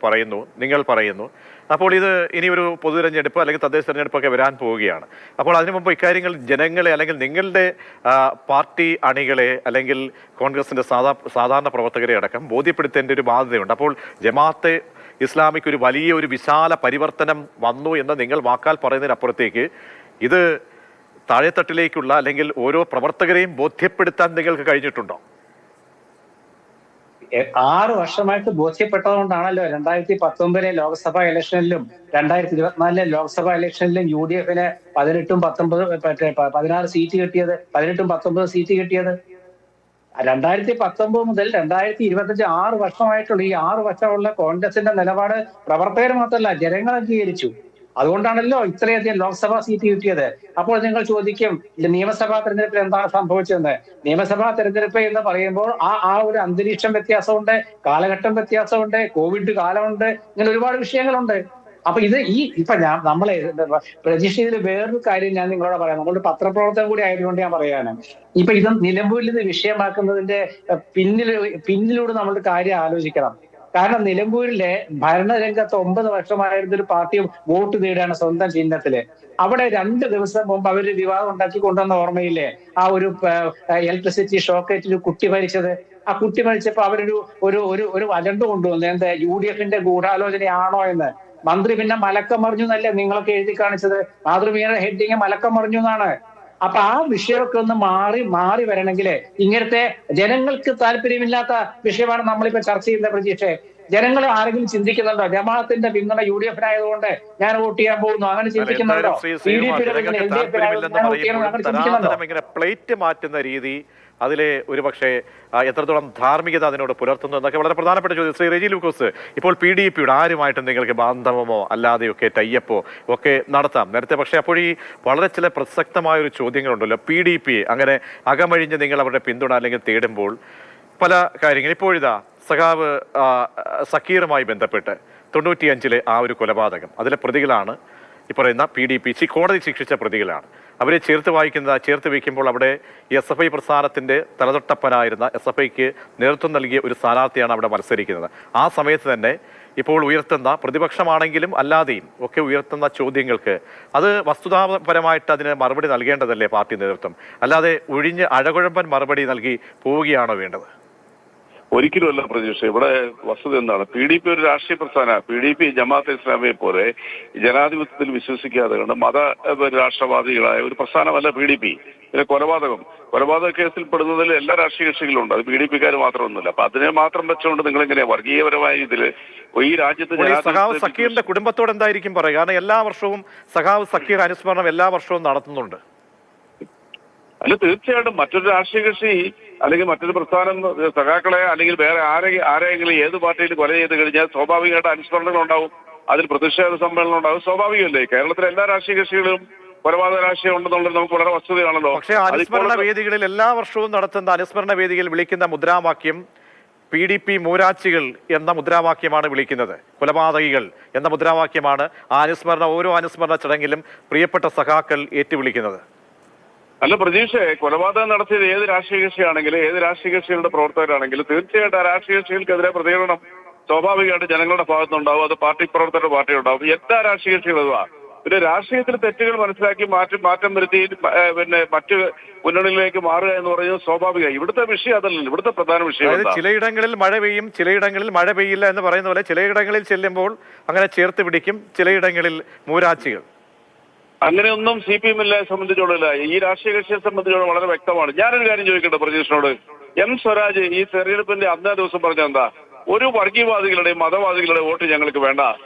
നിങ്ങൾ പറയുന്നു. അപ്പോൾ ഇത് ഇനി ഒരു പൊതുതെരഞ്ഞെടുപ്പ് അല്ലെങ്കിൽ തദ്ദേശ തെരഞ്ഞെടുപ്പൊക്കെ വരാൻ പോവുകയാണ്. അപ്പോൾ അതിനു മുമ്പ് ഇക്കാര്യങ്ങൾ ജനങ്ങളെ അല്ലെങ്കിൽ നിങ്ങളുടെ പാർട്ടി അണികളെ അല്ലെങ്കിൽ കോൺഗ്രസിന്റെ സാധാരണ പ്രവർത്തകരെ അടക്കം ബോധ്യപ്പെടുത്തേണ്ട ഒരു ബാധ്യതയുണ്ട്. അപ്പോൾ ജമാഅത്തെ ഇസ്ലാമിക്ക് ഒരു വലിയ ഒരു വിശാല പരിവർത്തനം വന്നു എന്ന് നിങ്ങൾ വാക്കാൽ പറയുന്നതിനപ്പുറത്തേക്ക് ഇത് താഴെത്തട്ടിലേക്കുള്ള അല്ലെങ്കിൽ ഓരോ പ്രവർത്തകരെയും ബോധ്യപ്പെടുത്താൻ നിങ്ങൾക്ക് കഴിഞ്ഞിട്ടുണ്ടോ? 6 വർഷമായിട്ട് ബോധ്യപ്പെട്ടതുകൊണ്ടാണല്ലോ 2019 ലോക്സഭാ ഇലക്ഷനിലും 2024 ലോക്സഭാ ഇലക്ഷനിലും UDF-ന് 18ഉം 16 സീറ്റ് കിട്ടിയത്, 18ഉം 19 സീറ്റ് കിട്ടിയത്. 2019 മുതൽ 2025 6 വർഷമായിട്ടുള്ള ഈ 6 വർഷമുള്ള കോൺഗ്രസിന്റെ നിലപാട് പ്രവർത്തകർ മാത്രമല്ല ജനങ്ങൾ അംഗീകരിച്ചു. അതുകൊണ്ടാണല്ലോ ഇത്രയധികം ലോക്സഭാ സീറ്റ് കിട്ടിയത്. അപ്പോൾ നിങ്ങൾ ചോദിക്കും നിയമസഭാ തെരഞ്ഞെടുപ്പിൽ എന്താണ് സംഭവിച്ചതെന്ന്. നിയമസഭാ തെരഞ്ഞെടുപ്പ് എന്ന് പറയുമ്പോൾ ആ ഒരു അന്തരീക്ഷം വ്യത്യാസമുണ്ട്, കാലഘട്ടം വ്യത്യാസമുണ്ട്, കോവിഡ് കാലമുണ്ട്, ഇങ്ങനെ ഒരുപാട് വിഷയങ്ങളുണ്ട്. അപ്പൊ നമ്മളെ പ്രതീക്ഷിച്ചതിൽ വേറൊരു കാര്യം ഞാൻ നിങ്ങളോട് പറയാം. നമ്മളൊരു പത്രപ്രവർത്തനം കൂടി ആയതുകൊണ്ട് ഞാൻ പറയാണ്. ഇപ്പൊ ഇത് നിലമ്പൂരിൽ ഇത് വിഷയമാക്കുന്നതിന്റെ പിന്നിലൂടെ നമ്മളൊരു കാര്യം ആലോചിക്കണം. കാരണം നിലമ്പൂരിലെ ഭരണരംഗത്ത് 9 വർഷമായിരുന്ന ഒരു പാർട്ടി വോട്ട് നേടുകയാണ് സ്വന്തം ചിഹ്നത്തില്. അവിടെ 2 ദിവസം മുമ്പ് അവര് വിവാദം ഉണ്ടാക്കി കൊണ്ടുവന്ന ഓർമ്മയില്ലേ? ആ ഒരു ഇലക്ട്രിസിറ്റി ഷോക്കേറ്റിൽ കുട്ടി മരിച്ചത്. ആ കുട്ടി മരിച്ചപ്പോ അവരൊരു ഒരു ഒരു ഒരു അജണ്ട കൊണ്ടുവന്നു, എന്താ UDFന്റെ ഗൂഢാലോചനയാണോ എന്ന്. മന്ത്രി പിന്നെ മലക്കം മറിഞ്ഞു എന്നല്ലേ നിങ്ങളൊക്കെ എഴുതി കാണിച്ചത്? മാതൃഭൂമിയുടെ ഹെഡിങ് മലക്കം മറിഞ്ഞു എന്നാണ്. അപ്പൊ ആ വിഷയമൊക്കെ ഒന്ന് മാറി വരണമെങ്കിൽ ഇങ്ങനത്തെ ജനങ്ങൾക്ക് താല്പര്യമില്ലാത്ത വിഷയമാണ് നമ്മളിപ്പോ ചർച്ച ചെയ്യുന്ന പ്രതീക്ഷ. ജനങ്ങൾ ആരെങ്കിലും ചിന്തിക്കുന്നുണ്ടോ ജമാഅത്തിന്റെ പിന്തുണ UDFനായതുകൊണ്ട് ഞാൻ വോട്ട് ചെയ്യാൻ പോകുന്നു? അങ്ങനെ ചിന്തിക്കുന്നുണ്ടോ? ഇങ്ങനെ പ്ലേറ്റ് മാറ്റുന്ന രീതി അതിലെ ഒരുപക്ഷെ എത്രത്തോളം ധാർമ്മികത അതിനോട് പുലർത്തുന്നു എന്നൊക്കെ വളരെ പ്രധാനപ്പെട്ട ചോദ്യം. ശ്രീ റെജി ലൂക്കോസ്, ഇപ്പോൾ PDPയുടെ ആരുമായിട്ടും നിങ്ങൾക്ക് ബാന്ധവമോ അല്ലാതെയൊക്കെ ടൈയപ്പോ ഒക്കെ നടത്താം നേരത്തെ, പക്ഷേ അപ്പോൾ ഈ വളരെ ചില പ്രസക്തമായ ഒരു ചോദ്യങ്ങളുണ്ടല്ലോ. PDP അങ്ങനെ അകമഴിഞ്ഞ് നിങ്ങൾ അവരുടെ പിന്തുണ അല്ലെങ്കിൽ തേടുമ്പോൾ പല കാര്യങ്ങൾ ഇപ്പോഴിതാ സഖാവ് സക്കീറുമായി ബന്ധപ്പെട്ട് 95-ലെ ആ ഒരു കൊലപാതകം, അതിലെ പ്രതികളാണ് ഈ പറയുന്ന PDP കോടതി ശിക്ഷിച്ച പ്രതികളാണ്. അവരെ ചേർത്ത് വയ്ക്കുമ്പോൾ അവിടെ SFI പ്രസ്ഥാനത്തിന്റെ തലതൊട്ടപ്പനായിരുന്ന SFIക്ക് നേതൃത്വം നൽകിയ ഒരു സ്ഥാനാർത്ഥിയാണ് അവിടെ മത്സരിക്കുന്നത്. ആ സമയത്ത് തന്നെ ഇപ്പോൾ ഉയർത്തുന്ന പ്രതിപക്ഷമാണെങ്കിലും അല്ലാതെയും ഒക്കെ ഉയർത്തുന്ന ചോദ്യങ്ങൾക്ക് അത് വസ്തുതാപരമായിട്ട് അതിന് മറുപടി നൽകേണ്ടതല്ലേ പാർട്ടി നേതൃത്വം? അല്ലാതെ ഒഴിഞ്ഞ് അഴകുഴമ്പൻ മറുപടി നൽകി പോവുകയാണോ വേണ്ടത്? ഒരിക്കലുമല്ല പ്രതീക്ഷ. ഇവിടെ വസ്തുത എന്താണ്? PDP ഒരു രാഷ്ട്രീയ പ്രസ്ഥാന. PDP ജമാഅത്തെ ഇസ്ലാമിയെ പോലെ ജനാധിപത്യത്തിൽ വിശ്വസിക്കാതെ കൊണ്ട് മത രാഷ്ട്രവാദികളായ ഒരു പ്രസ്ഥാനമല്ല PDP. പിന്നെ കൊലപാതക കേസിൽ പെടുന്നതിൽ എല്ലാ രാഷ്ട്രീയ കക്ഷികളും ഉണ്ട്. അത് PDPക്കാർ മാത്രമൊന്നുമില്ല. അപ്പൊ അതിനെ മാത്രം വെച്ചുകൊണ്ട് നിങ്ങൾ എങ്ങനെ വർഗീയപരമായ ഇതില് ഈ രാജ്യത്ത് സഖാവ് സക്കീറിന്റെ കുടുംബത്തോട് എന്തായിരിക്കും പറയുക? കാരണം എല്ലാ വർഷവും സഖാവ് സക്കീർ അനുസ്മരണം എല്ലാ വർഷവും നടത്തുന്നുണ്ട്. അല്ല, തീർച്ചയായിട്ടും മറ്റൊരു രാഷ്ട്രീയ കക്ഷി അല്ലെങ്കിൽ മറ്റൊരു പ്രസ്ഥാനം സഖാക്കളെ അല്ലെങ്കിൽ വേറെ ആരെങ്കിലും ഏത് പാർട്ടിയിൽ കൊല ചെയ്ത് കഴിഞ്ഞാൽ സ്വാഭാവികമായിട്ട് അനുസ്മരണങ്ങൾ ഉണ്ടാവും, അതിൽ പ്രതിഷേധ സമ്മേളനം ഉണ്ടാവും. സ്വാഭാവികമല്ലേ? കേരളത്തിലെ എല്ലാ രാഷ്ട്രീയ കക്ഷികളും കൊലപാതക രാഷ്ട്രീയം ഉണ്ടെന്നുള്ളത് നമുക്ക് വളരെ വസ്തുതയാണല്ലോ. പക്ഷേ അനുസ്മരണ വേദികളിൽ എല്ലാ വർഷവും നടത്തുന്ന അനുസ്മരണ വേദികളിൽ വിളിക്കുന്ന മുദ്രാവാക്യം PDP മൂരാച്ചികൾ എന്ന മുദ്രാവാക്യമാണ് വിളിക്കുന്നത്. കൊലപാതകികൾ എന്ന മുദ്രാവാക്യമാണ് ഓരോ അനുസ്മരണ ചടങ്ങിലും പ്രിയപ്പെട്ട സഖാക്കൾ ഏറ്റുവിളിക്കുന്നത്. അല്ല പ്രതീക്ഷ, കൊലപാതകം നടത്തിയത് ഏത് രാഷ്ട്രീയ കക്ഷിയാണെങ്കിലും ഏത് രാഷ്ട്രീയ കക്ഷികളുടെ പ്രവർത്തകരാണെങ്കിലും തീർച്ചയായിട്ടും ആ രാഷ്ട്രീയ കക്ഷികൾക്കെതിരെ പ്രതികരണം സ്വാഭാവികമായിട്ട് ജനങ്ങളുടെ ഭാഗത്തുനിന്നുണ്ടാവും. അത് പാർട്ടി പ്രവർത്തകരുടെ പാർട്ടി ഉണ്ടാവും. എല്ലാ രാഷ്ട്രീയ കക്ഷികളും. പിന്നെ രാഷ്ട്രീയത്തിൽ തെറ്റുകൾ മനസ്സിലാക്കി മാറ്റം വരുത്തി പിന്നെ മറ്റ് മുന്നണികളിലേക്ക് മാറുക എന്ന് പറയുന്നത് സ്വാഭാവികമായി. ഇവിടുത്തെ വിഷയം അതല്ലല്ലോ. ഇവിടുത്തെ പ്രധാന വിഷയം ചിലയിടങ്ങളിൽ മഴ പെയ്യും, ചിലയിടങ്ങളിൽ മഴ പെയ്യില്ല എന്ന് പറയുന്ന പോലെ ചിലയിടങ്ങളിൽ ചെല്ലുമ്പോൾ അങ്ങനെ ചേർത്ത് പിടിക്കും, ചിലയിടങ്ങളിൽ മൂരാച്ചികൾ. അങ്ങനെയൊന്നും CPM-ലെ സംബന്ധിച്ചോടില്ല. ഈ രാഷ്ട്രീയ കക്ഷിയെ സംബന്ധിച്ചോളം വളരെ വ്യക്തമാണ്. ഞാനൊരു കാര്യം ചോദിക്കട്ടെ പ്രതീക്ഷനോട്. M. സ്വരാജ് ഈ തെരഞ്ഞെടുപ്പിന്റെ അന്നേ ദിവസം പറഞ്ഞ എന്താ? ഒരു വർഗീയവാദികളുടെയും മതവാദികളുടെ വോട്ട് ഞങ്ങൾക്ക് വേണ്ട,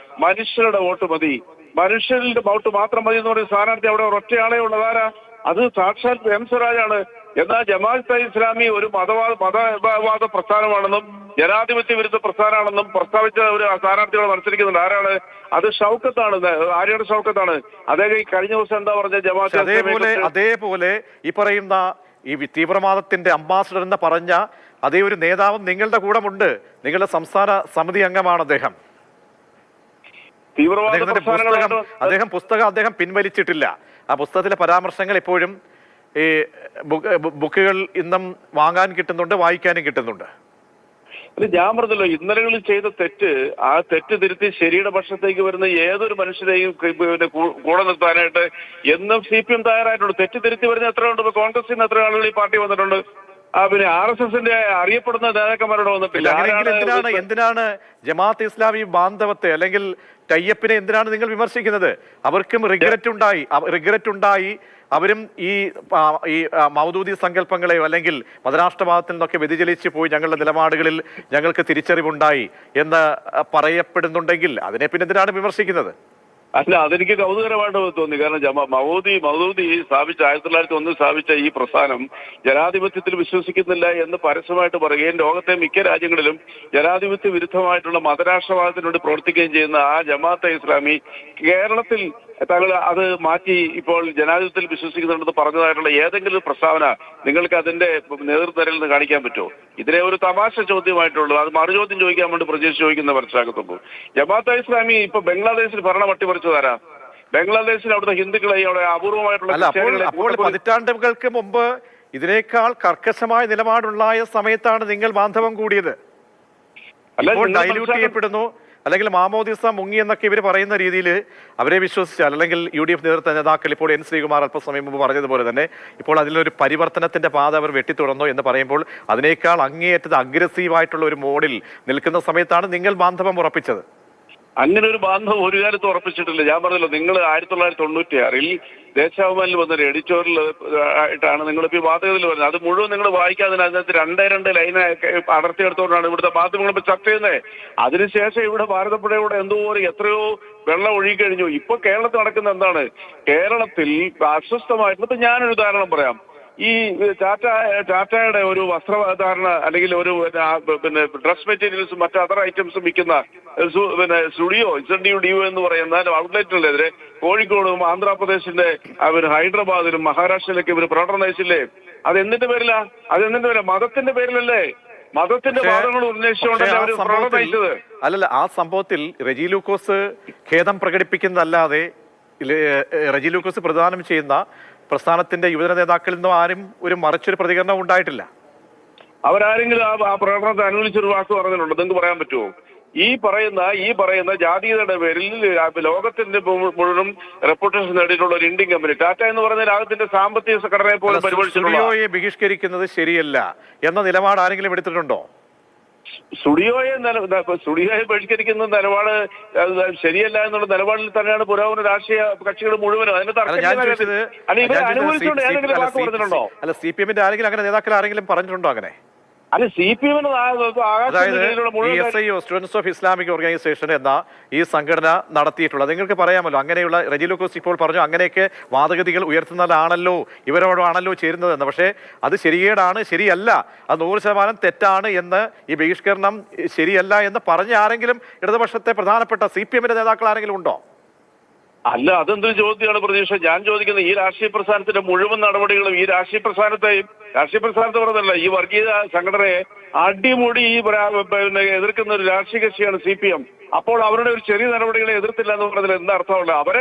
മനുഷ്യരുടെ വോട്ട് മതി, മനുഷ്യരുടെ വോട്ട് മാത്രം മതി എന്ന് പറയുന്ന സ്ഥാനാർത്ഥി അവിടെ ഒറ്റയാളെ ഉള്ളതാരാ? അത് സാക്ഷാൽ M. സ്വരാജാണ്. എന്നാൽ ജമാഅത്തെ ഇസ്ലാമി ഒരു മതവാദ പ്രസ്ഥാനമാണെന്നും ജനാധിപത്യ വിരുദ്ധ പ്രസ്ഥാനമാണെന്നും പ്രസ്താവിച്ച ഒരു സ്ഥാനാർത്ഥികളെ മത്സരിക്കുന്നുണ്ട്. ആരാണ് അത്? ഷൗക്കത്താണ്. ആര്യയുടെ ഷൗക്കത്താണ്. അദ്ദേഹം ഈ കഴിഞ്ഞ ദിവസം എന്താ പറഞ്ഞ ജമാഅത്തെ അതേപോലെ ഈ പറയുന്ന ഈ തീവ്രവാദത്തിന്റെ അംബാസഡർ എന്ന് പറഞ്ഞ അതേ ഒരു നേതാവും നിങ്ങളുടെ കൂടെ ഉണ്ട്. നിങ്ങളുടെ സംസ്ഥാന സമിതി അംഗമാണ് അദ്ദേഹം. പുസ്തകം പിൻവലിച്ചിട്ടില്ല. ആ പുസ്തകത്തിലെ പരാമർശങ്ങൾ ഇപ്പോഴും ഈ ബുക്കുകൾ ഇന്നും വാങ്ങാൻ കിട്ടുന്നുണ്ട്, വായിക്കാനും കിട്ടുന്നുണ്ട്. ഞാൻ പറഞ്ഞല്ലോ, ഇന്നലകളിൽ ചെയ്ത ആ തെറ്റ് തിരുത്തി ശരിയുടെ പക്ഷത്തേക്ക് വരുന്ന ഏതൊരു മനുഷ്യരെയും പിന്നെ കൂടെ നിർത്താനായിട്ട് എന്നും CPM തയ്യാറായിട്ടുണ്ട്. തെറ്റ് തിരുത്തി വരുന്ന എത്രയുണ്ട്? ഇപ്പൊ കോൺഗ്രസിന് എത്ര ആളുകൾ ഈ പാർട്ടി വന്നിട്ടുണ്ട്. പിന്നെ RSSന്റെ അറിയപ്പെടുന്ന നേതാക്കന്മാരോട് വന്നിട്ടില്ല. എന്തിനാണ് ജമാഅത്ത് ഇസ്ലാമി ബാന്ധവത്തെ അല്ലെങ്കിൽ ടൈയപ്പിനെ എന്തിനാണ് നിങ്ങൾ വിമർശിക്കുന്നത്? അവർക്കും റിഗ്രറ്റ് ഉണ്ടായി. അവരും ഈ മൗദൂദി സങ്കല്പങ്ങളെയോ അല്ലെങ്കിൽ മതരാഷ്ട്രവാദത്തിൽ നിന്നൊക്കെ വ്യതിചലിച്ചു പോയി ഞങ്ങളുടെ നിലപാടുകളിൽ ഞങ്ങൾക്ക് തിരിച്ചറിവുണ്ടായി എന്ന് പറയപ്പെടുന്നുണ്ടെങ്കിൽ അതിനെ പിന്നെ എന്തിനാണ് വിമർശിക്കുന്നത്? അല്ല, അതെനിക്ക് കൗതുകരമായിട്ട് തോന്നി. കാരണം മൗദൂദി സ്ഥാപിച്ച 1901 സ്ഥാപിച്ച ഈ പ്രസ്ഥാനം ജനാധിപത്യത്തിൽ വിശ്വസിക്കുന്നില്ല എന്ന് പരസ്യമായിട്ട് പറയുകയും ലോകത്തെ മിക്ക രാജ്യങ്ങളിലും ജനാധിപത്യ വിരുദ്ധമായിട്ടുള്ള മതരാഷ്ട്രവാദത്തിന് വേണ്ടി പ്രവർത്തിക്കുകയും ചെയ്യുന്ന ആ ജമാഅത്തെ ഇസ്ലാമി കേരളത്തിൽ താങ്കൾ അത് മാറ്റി ഇപ്പോൾ ജനാധിപത്യത്തിൽ വിശ്വസിക്കുന്നുണ്ടെന്ന് പറഞ്ഞതായിട്ടുള്ള ഏതെങ്കിലും പ്രസ്താവന നിങ്ങൾക്ക് അതിന്റെ നേതൃത്വത്തിൽ നിന്ന് കാണിക്കാൻ പറ്റുമോ? ഇതിനെ ഒരു തമാശ ചോദ്യമായിട്ടുള്ളൂ. അത് മറുചോദ്യം ചോദിക്കാൻ വേണ്ടി പ്രജേഷ് ചോദിക്കുന്ന മനസ്സിലാക്കത്തുള്ളൂ. ജമാഅത്തെ ഇസ്ലാമി ഇപ്പൊ ബംഗ്ലാദേശിൽ ഭരണം അട്ടിമറിച്ചതാരാ? ബംഗ്ലാദേശിൽ അവിടുത്തെ ഹിന്ദുക്കളെ അവിടെ അപൂർവമായിട്ടുള്ള അപ്പോൾ പതിറ്റാണ്ടുകൾക്ക് മുമ്പ് ഇതിനേക്കാൾ കർക്കശമായ നിലപാടുണ്ടായ സമയത്താണ് നിങ്ങൾ ബാന്ധവം കൂടിയത്. ഇപ്പോൾ ഡൈല്യൂട്ട് ചെയ്യപ്പെടുന്നു, അല്ലെങ്കിൽ മാമോദിസ മുങ്ങി എന്നൊക്കെ ഇവർ പറയുന്ന രീതിയിൽ അവരെ വിശ്വസിച്ചാൽ, അല്ലെങ്കിൽ UDF നേതൃത്വ നേതാക്കൾ ഇപ്പോൾ N ശ്രീകുമാർ അല്പസമയം മുമ്പ് പറഞ്ഞതുപോലെ തന്നെ ഇപ്പോൾ അതിലൊരു പരിവർത്തനത്തിന്റെ പാത അവർ വെട്ടിത്തുടർന്നു എന്ന് പറയുമ്പോൾ അതിനേക്കാൾ അങ്ങേയറ്റത് അഗ്രസീവായിട്ടുള്ള ഒരു മോഡിൽ നിൽക്കുന്ന സമയത്താണ് നിങ്ങൾ ബാന്ധവം ഉറപ്പിച്ചത്. അങ്ങനെ ഒരു ബാന്ധവം ഒരു കാലത്ത് ഉറപ്പിച്ചിട്ടില്ല. ഞാൻ പറഞ്ഞല്ലോ, നിങ്ങൾ 1996 ദേശാഭിമാനിൽ വന്നൊരു എഡിറ്റോറിയൽ ആയിട്ടാണ് നിങ്ങളിപ്പോൾ ഈ വാർത്തകളിൽ വരുന്നത്. അത് മുഴുവൻ നിങ്ങൾ വായിക്കാതെ അതിനകത്ത് 2 ലൈൻ അടർത്തിയെടുത്തോണ്ടാണ് ഇവിടുത്തെ മാധ്യമങ്ങൾ ഇപ്പോൾ ചർച്ച ചെയ്യുന്നത്. അതിനുശേഷം ഇവിടെ ഭാരതപ്പുഴയുടെ എത്രയോ വെള്ളം ഒഴുകിക്കഴിഞ്ഞു. ഇപ്പൊ കേരളത്തിൽ നടക്കുന്ന എന്താണ്? കേരളത്തിൽ അസ്വസ്ഥമായിട്ട് ഇപ്പൊ ഞാനൊരു ഉദാഹരണം പറയാം. ഈ ടാറ്റയുടെ ഒരു വസ്ത്രധാരണ അല്ലെങ്കിൽ ഒരു ഡ്രസ് മെറ്റീരിയൽസും മറ്റു അതർ ഐറ്റംസും വിൽക്കുന്ന സ്റ്റുഡിയോ ZDU എന്ന് പറയുന്ന ഔട്ട്ലെറ്റിനെതിരെ കോഴിക്കോടും ആന്ധ്രാപ്രദേശിന്റെ ഹൈദരാബാദിലും മഹാരാഷ്ട്രയിലൊക്കെ ഇവർ പ്രകടനം നയിച്ചില്ലേ? അതെന്തിന്റെ പേരിലാ? മതത്തിന്റെ പേരിലല്ലേ? മതത്തിന്റെ വാദങ്ങൾ ഉന്നയിച്ചുകൊണ്ടല്ലേ അവർ പ്രകടനം നയിച്ചത്? അല്ലല്ല, ആ സംഭവത്തിൽ റെജി ലൂക്കോസ് ഖേദം പ്രകടിപ്പിക്കുന്നതല്ലാതെ റെജി ലൂക്കോസ് പ്രദാനം ചെയ്യുന്ന പ്രസ്ഥാനത്തിന്റെ യുവജന നേതാക്കളിൽ നിന്നും ആരും ഒരു മറിച്ചൊരു പ്രതികരണം ഉണ്ടായിട്ടില്ല. അവരാരെങ്കിലും ആ പ്രകടനത്തെ അനുകൂലിച്ചൊരു വാക്ക് പറഞ്ഞിട്ടുണ്ടോ? നിങ്ങൾക്ക് പറയാൻ പറ്റുമോ? ഈ പറയുന്ന ജാതീയതയുടെ പേരിൽ ലോകത്തിന്റെ മുഴുവൻ റെപ്യൂട്ടേഷൻ നേടിയിട്ടുള്ള ഒരു ഇന്ത്യൻ കമ്പനി ടാറ്റ എന്ന് പറയുന്ന രാജ്യത്തിന്റെ സാമ്പത്തിക സംഘടനയെ പോലും സ്റ്റുഡിയോയെ ബഹിഷ്കരിക്കുന്നത് ശരിയല്ല എന്ന നിലപാട് ആരെങ്കിലും എടുത്തിട്ടുണ്ടോ? സ്റ്റുഡിയോയെ ബഹിഷ്കരിക്കുന്ന നിലപാട് ശരിയല്ല എന്നുള്ള നിലപാടിൽ തന്നെയാണ് പുരോഗമന രാഷ്ട്രീയ കക്ഷികൾ മുഴുവനും. അതിന് അനുകൂലിച്ചുകൊണ്ട് ഏതെങ്കിലും വാക്ക് പറഞ്ഞിട്ടുണ്ടോ? അല്ല, CPM-ന്റെ ആരെങ്കിലും അങ്ങനെ നേതാക്കൾ ആരെങ്കിലും പറഞ്ഞിട്ടുണ്ടോ അങ്ങനെ? അല്ല, CPM students of Islamic organisation എന്ന ഈ സംഘടന നടത്തിയിട്ടുള്ളത് നിങ്ങൾക്ക് പറയാമല്ലോ. അങ്ങനെയുള്ള റെജി ലൂക്കോസ് ഇപ്പോൾ പറഞ്ഞു അങ്ങനെയൊക്കെ വാദഗതികൾ ഉയർത്തുന്നതാണല്ലോ, ഇവരോടാണല്ലോ ചേരുന്നതെന്ന്. പക്ഷേ അത് ശരിയല്ല, അത് 100% തെറ്റാണ് എന്ന്, ഈ ബഹിഷ്കരണം ശരിയല്ല എന്ന് പറഞ്ഞ ആരെങ്കിലും ഇടതുപക്ഷത്തെ പ്രധാനപ്പെട്ട CPM-ന്റെ നേതാക്കൾ ആരെങ്കിലും ഉണ്ടോ? അല്ല, അതെന്തൊരു ചോദ്യമാണ് പ്രതീക്ഷ. ഞാൻ ചോദിക്കുന്നത്, ഈ രാഷ്ട്രീയ പ്രസ്ഥാനത്തിന്റെ മുഴുവൻ നടപടികളും ഈ രാഷ്ട്രീയ പ്രസ്ഥാനത്തെ പറഞ്ഞല്ല, ഈ വർഗീയ സംഘടനയെ അടിമുടി എതിർക്കുന്ന ഒരു രാഷ്ട്രീയ കക്ഷിയാണ് CPM. അപ്പോൾ അവരുടെ ഒരു ചെറിയ നടപടികളെ എതിർത്തില്ല എന്ന് പറഞ്ഞതിൽ എന്താ അർത്ഥമുള്ള? അവർ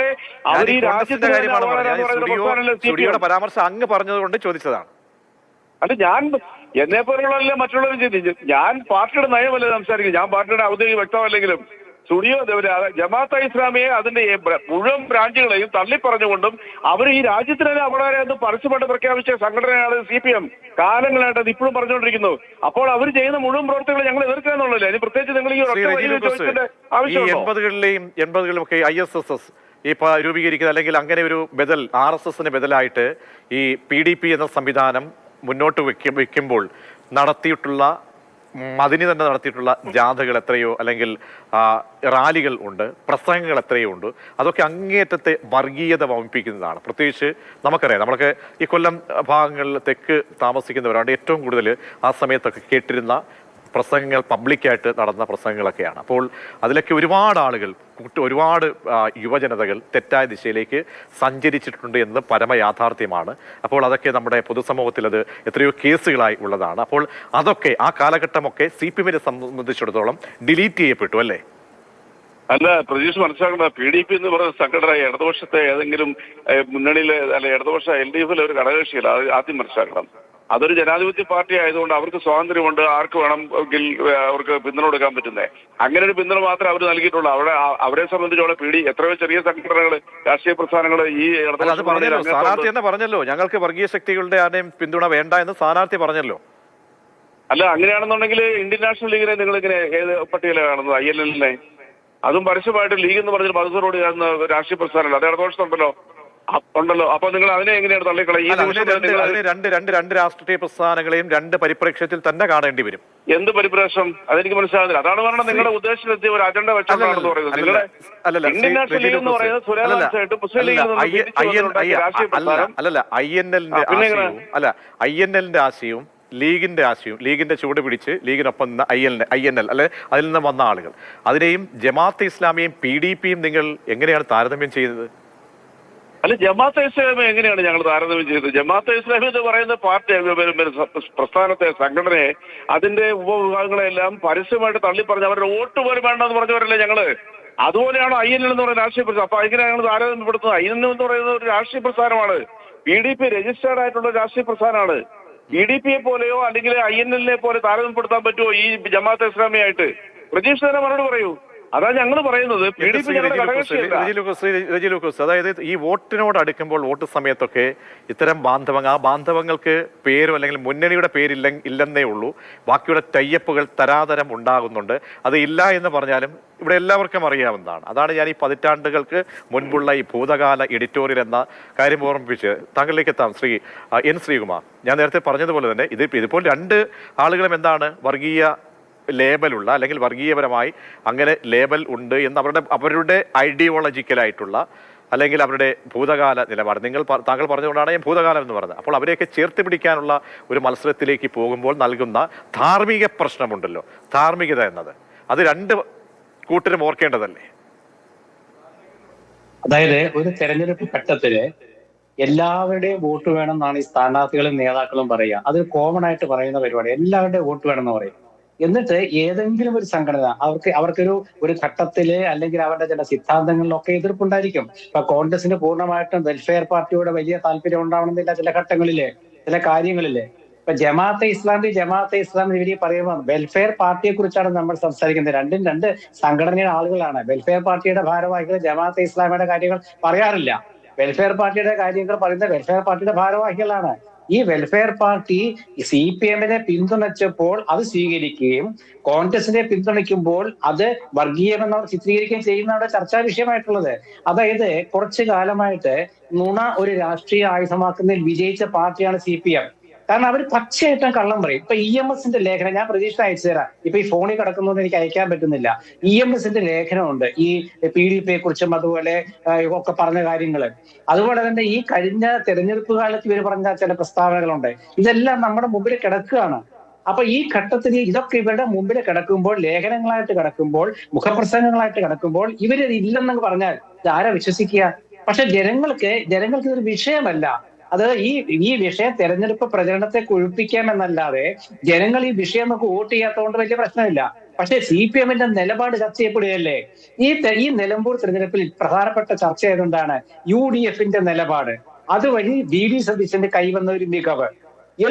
ഈ രാജ്യത്തിന്റെ പരാമർശം അങ്ങ് പറഞ്ഞതുകൊണ്ട് ചോദിച്ചതാണ്. അല്ല, ഞാൻ എന്നെ പോലുള്ളതല്ലേ മറ്റുള്ളവരും ചെയ്തു. ഞാൻ പാർട്ടിയുടെ നയമല്ലേ സംസാരിക്കുന്നത്. ഞാൻ പാർട്ടിയുടെ ഔദ്യോഗിക വ്യക്തമല്ലെങ്കിലും സ്റ്റുഡിയോ ജമാഅത്തെ ഇസ്ലാമിയെ അതിന്റെ മുഴുവൻ ബ്രാഞ്ചുകളെയും തള്ളിപ്പറഞ്ഞുകൊണ്ടും അവർ ഈ രാജ്യത്തിന് അപകടകരമെന്ന് പരസ്യമായിട്ട് പ്രഖ്യാപിച്ച സംഘടനയാണ് CPM. കാലങ്ങളായിട്ട് അത് ഇപ്പോഴും പറഞ്ഞുകൊണ്ടിരിക്കുന്നു. അപ്പോൾ അവർ ചെയ്യുന്ന മുഴുവൻ പ്രവർത്തനങ്ങൾ ഞങ്ങൾ എതിർക്കുക എന്നുള്ളതല്ലേ? അതിന് പ്രത്യേകിച്ച് നിങ്ങൾ ഈ ആവശ്യമുണ്ടോ? 80കളിലും ഒക്കെ ISSS ഈ രൂപീകരിക്കുന്നത്, അല്ലെങ്കിൽ അങ്ങനെ ഒരു ബദൽ RSSന് ബദലായിട്ട് ഈ PDP എന്ന സംവിധാനം മുന്നോട്ട് വെക്കുമ്പോൾ നടത്തിയിട്ടുള്ള അതിന് തന്നെ നടത്തിയിട്ടുള്ള ജാഥകൾ എത്രയോ, അല്ലെങ്കിൽ റാലികൾ ഉണ്ട്, പ്രസംഗങ്ങൾ എത്രയോ ഉണ്ട്. അതൊക്കെ അങ്ങേയറ്റത്തെ വർഗീയത വമിപ്പിക്കുന്നതാണ്. പ്രത്യേകിച്ച് നമുക്കറിയാം, നമ്മളൊക്കെ ഈ കൊല്ലം ഭാഗങ്ങളിൽ തെക്ക് താമസിക്കുന്നവരാണ്. ഏറ്റവും കൂടുതൽ ആ സമയത്തൊക്കെ കേട്ടിരുന്ന പ്രസംഗങ്ങൾ പബ്ലിക്കായിട്ട് നടന്ന പ്രസംഗങ്ങളൊക്കെയാണ്. അപ്പോൾ അതിലൊക്കെ ഒരുപാട് ആളുകൾ, ഒരുപാട് യുവജനതകൾ തെറ്റായ ദിശയിലേക്ക് സഞ്ചരിച്ചിട്ടുണ്ട് എന്ന് പരമയാഥാർത്ഥ്യമാണ്. അപ്പോൾ അതൊക്കെ നമ്മുടെ പൊതുസമൂഹത്തിൽ അത് എത്രയോ കേസുകളായി ഉള്ളതാണ്. അപ്പോൾ അതൊക്കെ ആ കാലഘട്ടമൊക്കെ CPM-നെ സംബന്ധിച്ചിടത്തോളം ഡിലീറ്റ് ചെയ്യപ്പെട്ടു അല്ലേ? അല്ല, പ്രതീക്ഷ മനസ്സിലാക്കേണ്ട, PDP എന്ന് പറയുന്ന സംഘടന ഇടതുപക്ഷത്തെ ഏതെങ്കിലും മുന്നണിയിലെ അല്ലെ ഇടതുപക്ഷ LDF-ലെ ഒരു ഘടകകക്ഷിയല്ല. അത് ആദ്യം മനസ്സിലാക്കണം. അതൊരു ജനാധിപത്യ പാർട്ടി ആയതുകൊണ്ട് അവർക്ക് സ്വാതന്ത്ര്യമുണ്ട്. ആർക്ക് വേണമെങ്കിൽ അവർക്ക് പിന്തുണ കൊടുക്കാൻ പറ്റുന്നത്. അങ്ങനെ ഒരു പിന്തുണ മാത്രമേ അവർ നൽകിയിട്ടുള്ളൂ. അവരെ സംബന്ധിച്ചോളം എത്രയോ ചെറിയ സംഘടനകൾ, രാഷ്ട്രീയ പ്രസ്ഥാനങ്ങൾ ഈ സ്ഥാനാർത്ഥി എന്ന് പറഞ്ഞല്ലോ, ഞങ്ങൾക്ക് വർഗീയ ശക്തികളുടെ ആരെയും പിന്തുണ വേണ്ട എന്ന് സ്ഥാനാർത്ഥി പറഞ്ഞല്ലോ. അല്ല, അങ്ങനെയാണെന്നുണ്ടെങ്കിൽ ഇന്ത്യൻ നാഷണൽ ലീഗിനെ നിങ്ങൾ ഇങ്ങനെ ഏത് പട്ടികയിലാണ് കാണുന്നത്? INL-നെ അതും പരസ്യമായിട്ട് ലീഗ് എന്ന് പറഞ്ഞൊരു മതസരോട് ചേർന്ന രാഷ്ട്രീയ പ്രസ്ഥാനമല്ല. അത് ഇടതുപക്ഷത്തുണ്ടല്ലോ. അപ്പൊ നിങ്ങൾ അതിനെ എങ്ങനെയാണ് തള്ളിക്കളയും? രണ്ട് രാഷ്ട്രീയ പ്രസ്ഥാനങ്ങളെയും രണ്ട് പരിപ്രേക്ഷ്യത്തിൽ തന്നെ കാണേണ്ടി വരും. എന്ത് പരിപ്രേക്ഷം? അതെനിക്ക് മനസ്സിലാകുന്നില്ല. അതാണ് പറഞ്ഞത്, നിങ്ങളുടെ ഉദ്ദേശത്തിലെത്തിയ ഒരു അജണ്ട വെച്ചോണ്ടാണെന്ന് പറയുന്നത്. നിങ്ങളുടെ ഇന്ത്യൻ നാഷണൽ ലീഗ് എന്ന് പറയുന്നത് സുരേന്ദ്രനായിട്ട് മുസ്ലിം ലീഗിൽ INL-ന്റെ ആശയവും ലീഗിന്റെ ആശയവും, ലീഗിന്റെ ചൂട് പിടിച്ച് ലീഗിനൊപ്പം നിന്ന് INL അല്ലെ അതിൽ നിന്ന് വന്ന ആളുകൾ, അതിനെയും ജമാഅത്തെ ഇസ്ലാമിയെയും PDP-യും നിങ്ങൾ എങ്ങനെയാണ് താരതമ്യം ചെയ്തത്? അല്ല, ജമാഅത്തെ ഇസ്ലാമി എങ്ങനെയാണ് ഞങ്ങൾ താരതമ്യം ചെയ്തത്? ജമാഅത്തെ ഇസ്ലാമി എന്ന് പറയുന്ന പാർട്ടി പ്രസ്ഥാനത്തെ, സംഘടനയെ, അതിന്റെ ഉപവിഭാഗങ്ങളെല്ലാം പരസ്യമായിട്ട് തള്ളിപ്പറഞ്ഞ് അവരുടെ വോട്ട് പോലും വേണ്ടെന്ന് പറഞ്ഞവരല്ലേ ഞങ്ങള്. അതുപോലെയാണ് INL എന്ന് പറയുന്ന രാഷ്ട്രീയ പ്രസ്ഥാനം. അപ്പൊ അതിനെ ഞങ്ങൾ താരതമ്യപ്പെടുത്തുന്നത്. INL എന്ന് പറയുന്നത് ഒരു രാഷ്ട്രീയ പ്രസ്ഥാനമാണ്. PDP രജിസ്റ്റേർഡ് ആയിട്ടുള്ള രാഷ്ട്രീയ പ്രസ്ഥാനമാണ്. PDP-യെ പോലെയോ അല്ലെങ്കിൽ INL-നെ പോലെ താരതമ്യപ്പെടുത്താൻ പറ്റുമോ ഈ ജമാഅത്തെ ഇസ്ലാമിയായിട്ട്? പ്രജീഷ് തന്നെ മറുപടി പറയൂ. അതാ ഞങ്ങൾ പറയുന്നത് PDP ഞങ്ങളുടെ ഘടകകക്ഷിയല്ല. റജി ലൂക്കോസ്, അതായത് ഈ വോട്ടിനോട് അടുക്കുമ്പോൾ വോട്ട് സമയത്തൊക്കെ ഇത്തരം ആ ബാന്ധവങ്ങൾക്ക് പേരോ അല്ലെങ്കിൽ മുന്നണിയുടെ ഇല്ലെന്നേ ഉള്ളൂ, ബാക്കിയുള്ള ടൈയപ്പുകൾ തരാതരം ഉണ്ടാകുന്നുണ്ട്. അത് ഇല്ല എന്ന് പറഞ്ഞാലും ഇവിടെ എല്ലാവർക്കും അറിയാവുന്നതാണ്. അതാണ് ഞാൻ ഈ പതിറ്റാണ്ടുകൾക്ക് മുൻപുള്ള ഈ ഭൂതകാല എഡിറ്റോറിയൽ എന്ന കാര്യം ഓർമ്മിപ്പിച്ച് താങ്കളിലേക്ക് എത്താം. എൻ ശ്രീകുമാർ, ഞാൻ നേരത്തെ പറഞ്ഞതുപോലെ തന്നെ ഇതിപ്പോൾ രണ്ട് ആളുകളും എന്താണ് വർഗീയ ലേബലുള്ള അല്ലെങ്കിൽ വർഗീയപരമായി അങ്ങനെ ലേബൽ ഉണ്ട് എന്ന് അവരുടെ ഐഡിയോളജിക്കലായിട്ടുള്ള അല്ലെങ്കിൽ അവരുടെ ഭൂതകാല നിലപാട് താങ്കൾ പറഞ്ഞുകൊണ്ടാണ് ഞാൻ ഭൂതകാലം എന്ന് പറഞ്ഞത്. അപ്പോൾ അവരെയൊക്കെ ചേർത്ത് പിടിക്കാനുള്ള ഒരു മത്സരത്തിലേക്ക് പോകുമ്പോൾ നൽകുന്ന ധാർമ്മിക പ്രശ്നമുണ്ടല്ലോ, ധാർമ്മികത എന്നത്, അത് രണ്ട് കൂട്ടരും ഓർക്കേണ്ടതല്ലേ? അതായത് ഒരു തെരഞ്ഞെടുപ്പ് ഘട്ടത്തില് എല്ലാവരുടെയും വോട്ട് വേണമെന്നാണ് ഈ സ്ഥാനാർത്ഥികളും നേതാക്കളും പറയുക. അത് കോമൺ ആയിട്ട് പറയുന്ന പരിപാടി, എല്ലാവരുടെയും വോട്ട് വേണമെന്ന് പറയും. എന്നിട്ട് ഏതെങ്കിലും ഒരു സംഘടന അവർക്കൊരു ഘട്ടത്തില് അല്ലെങ്കിൽ അവരുടെ ചില സിദ്ധാന്തങ്ങളിലൊക്കെ എതിർപ്പുണ്ടായിരിക്കും. ഇപ്പൊ കോൺഗ്രസിന് പൂർണ്ണമായിട്ടും വെൽഫെയർ പാർട്ടിയോട് വലിയ താല്പര്യം ഉണ്ടാവണമെന്നില്ല ചില ഘട്ടങ്ങളില്, ചില കാര്യങ്ങളില്. ഇപ്പൊ ജമാഅത്തെ ഇസ്ലാമി ഇവര് പറയുമ്പോൾ വെൽഫെയർ പാർട്ടിയെ കുറിച്ചാണ് നമ്മൾ സംസാരിക്കുന്നത്. രണ്ടും രണ്ട് സംഘടനയുടെ ആളുകളാണ്. വെൽഫെയർ പാർട്ടിയുടെ ഭാരവാഹികൾ ജമാഅത്തെ ഇസ്ലാമിയുടെ കാര്യങ്ങൾ പറയാറില്ല. വെൽഫെയർ പാർട്ടിയുടെ കാര്യങ്ങൾ പറയുന്ന വെൽഫെയർ പാർട്ടിയുടെ ഭാരവാഹികളാണ്. ഈ വെൽഫെയർ പാർട്ടി CPM-നെ പിന്തുണച്ചപ്പോൾ അത് സ്വീകരിക്കുകയും കോൺഗ്രസിനെ പിന്തുണയ്ക്കുമ്പോൾ അത് വർഗീയമെന്നവർ ചിത്രീകരിക്കുകയും ചെയ്യുന്നതാണ് ചർച്ചാ വിഷയമായിട്ടുള്ളത്. അതായത് കുറച്ചു കാലമായിട്ട് നുണ ഒരു രാഷ്ട്രീയ ആയുധമാക്കുന്നതിൽ വിജയിച്ച പാർട്ടിയാണ് CPM. കാരണം അവർ പച്ചയായിട്ടും കള്ളം പറയും. ഇപ്പൊ EMS-ന്റെ ലേഖനം ഞാൻ പ്രതീക്ഷ അയച്ചു തരാം. ഇപ്പൊ ഈ ഫോണിൽ കിടക്കുന്നതുകൊണ്ട് എനിക്ക് അയക്കാൻ പറ്റുന്നില്ല. EMS-ന്റെ ലേഖനമുണ്ട് ഈ PDP-യെ കുറിച്ചും അതുപോലെ ഒക്കെ പറഞ്ഞ കാര്യങ്ങള്. അതുപോലെ തന്നെ ഈ കഴിഞ്ഞ തെരഞ്ഞെടുപ്പ് കാലത്ത് ഇവർ പറഞ്ഞ ചില പ്രസ്താവനകളുണ്ട്. ഇതെല്ലാം നമ്മുടെ മുമ്പിൽ കിടക്കുകയാണ്. അപ്പൊ ഈ ഘട്ടത്തിൽ ഇതൊക്കെ ഇവരുടെ മുമ്പിൽ കിടക്കുമ്പോൾ, ലേഖനങ്ങളായിട്ട് കിടക്കുമ്പോൾ, മുഖപ്രസംഗങ്ങളായിട്ട് കിടക്കുമ്പോൾ ഇവരിത് ഇല്ലെന്നങ്ങ് പറഞ്ഞാൽ ആരാ വിശ്വസിക്കുക? പക്ഷെ ജനങ്ങൾക്ക് ഇതൊരു വിഷയമല്ല. അത് ഈ വിഷയം തെരഞ്ഞെടുപ്പ് പ്രചരണത്തെ കൊഴുപ്പിക്കാമെന്നല്ലാതെ ജനങ്ങൾ ഈ വിഷയം നമുക്ക് വോട്ട് ചെയ്യാത്തതുകൊണ്ട് വലിയ പ്രശ്നമില്ല. പക്ഷെ CPM-ന്റെ നിലപാട് ചർച്ച ചെയ്യപ്പെടുകയല്ലേ? ഈ നിലമ്പൂർ തെരഞ്ഞെടുപ്പിൽ പ്രധാനപ്പെട്ട ചർച്ച ചെയ്തുകൊണ്ടാണ് UDF-ന്റെ നിലപാട്. അതുവഴി VD സതീശന്റെ കൈവന്ന ഒരു മികവ്,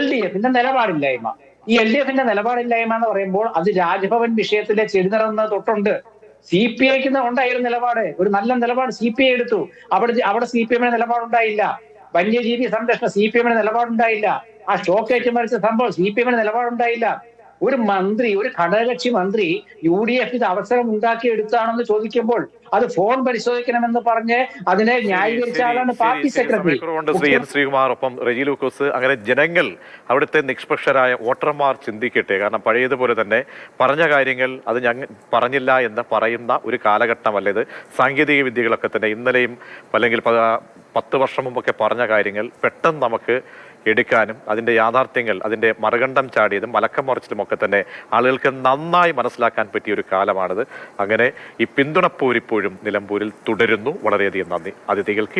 LDF-ന്റെ നിലപാടില്ലായ്മ. ഈ LDF-ന്റെ നിലപാടില്ലായ്മ എന്ന് പറയുമ്പോൾ അത് രാജ്ഭവൻ വിഷയത്തിലെ ചെടിനിറന്ന തൊട്ടുണ്ട്. CPI-ക്ക് ഉണ്ടായിരുന്ന നിലപാട്, ഒരു നല്ല നിലപാട് CPI എടുത്തു. അവിടെ CPM-ന്റെ നിലപാടുണ്ടായില്ല. വന്യജീവി സംരക്ഷണ CPM-ന്റെ നിലപാടുണ്ടായില്ല. ആ ഷോക്കേറ്റ് മരിച്ച സംഭവം CPM-ന്റെ നിലപാടുണ്ടായില്ല. ഒരു ഘടകകക്ഷി മന്ത്രി UDF ഇത് അവസരം ഉണ്ടാക്കിയെടുത്താണെന്ന് ചോദിക്കുമ്പോൾ അത് ഫോൺ പരിശോധിക്കണമെന്ന് പറഞ്ഞ് അതിനെ ന്യായീകരിച്ച ആളാണ് പാർട്ടി സെക്രട്ടറി. ശ്രീകുമാർ, ഒപ്പം റജി ലൂക്കോസ്. അങ്ങനെ ജനങ്ങൾ, അവിടുത്തെ നിഷ്പക്ഷരായ വോട്ടർമാർ ചിന്തിക്കട്ടെ. കാരണം പഴയതുപോലെ തന്നെ പറഞ്ഞ കാര്യങ്ങൾ അത് ഞങ്ങൾ പറഞ്ഞില്ല എന്ന് പറയുന്ന ഒരു കാലഘട്ടമല്ല ഇത്. സാങ്കേതിക വിദ്യകളൊക്കെ തന്നെ ഇന്നലെയും അല്ലെങ്കിൽ 10 വർഷം മുമ്പൊക്കെ പറഞ്ഞ കാര്യങ്ങൾ പെട്ടെന്ന് നമുക്ക് എടുക്കാനും അതിൻ്റെ യാഥാർത്ഥ്യങ്ങൾ, അതിൻ്റെ മറുകണ്ഠം ചാടിയതും മലക്കം മറിച്ചതുമൊക്കെ തന്നെ ആളുകൾക്ക് നന്നായി മനസ്സിലാക്കാൻ പറ്റിയ ഒരു കാലമാണിത്. അങ്ങനെ ഈ പിന്തുണപ്പോരിപ്പോഴും നിലമ്പൂരിൽ തുടരുന്നു. വളരെയധികം നന്ദി അതിഥികൾക്ക്.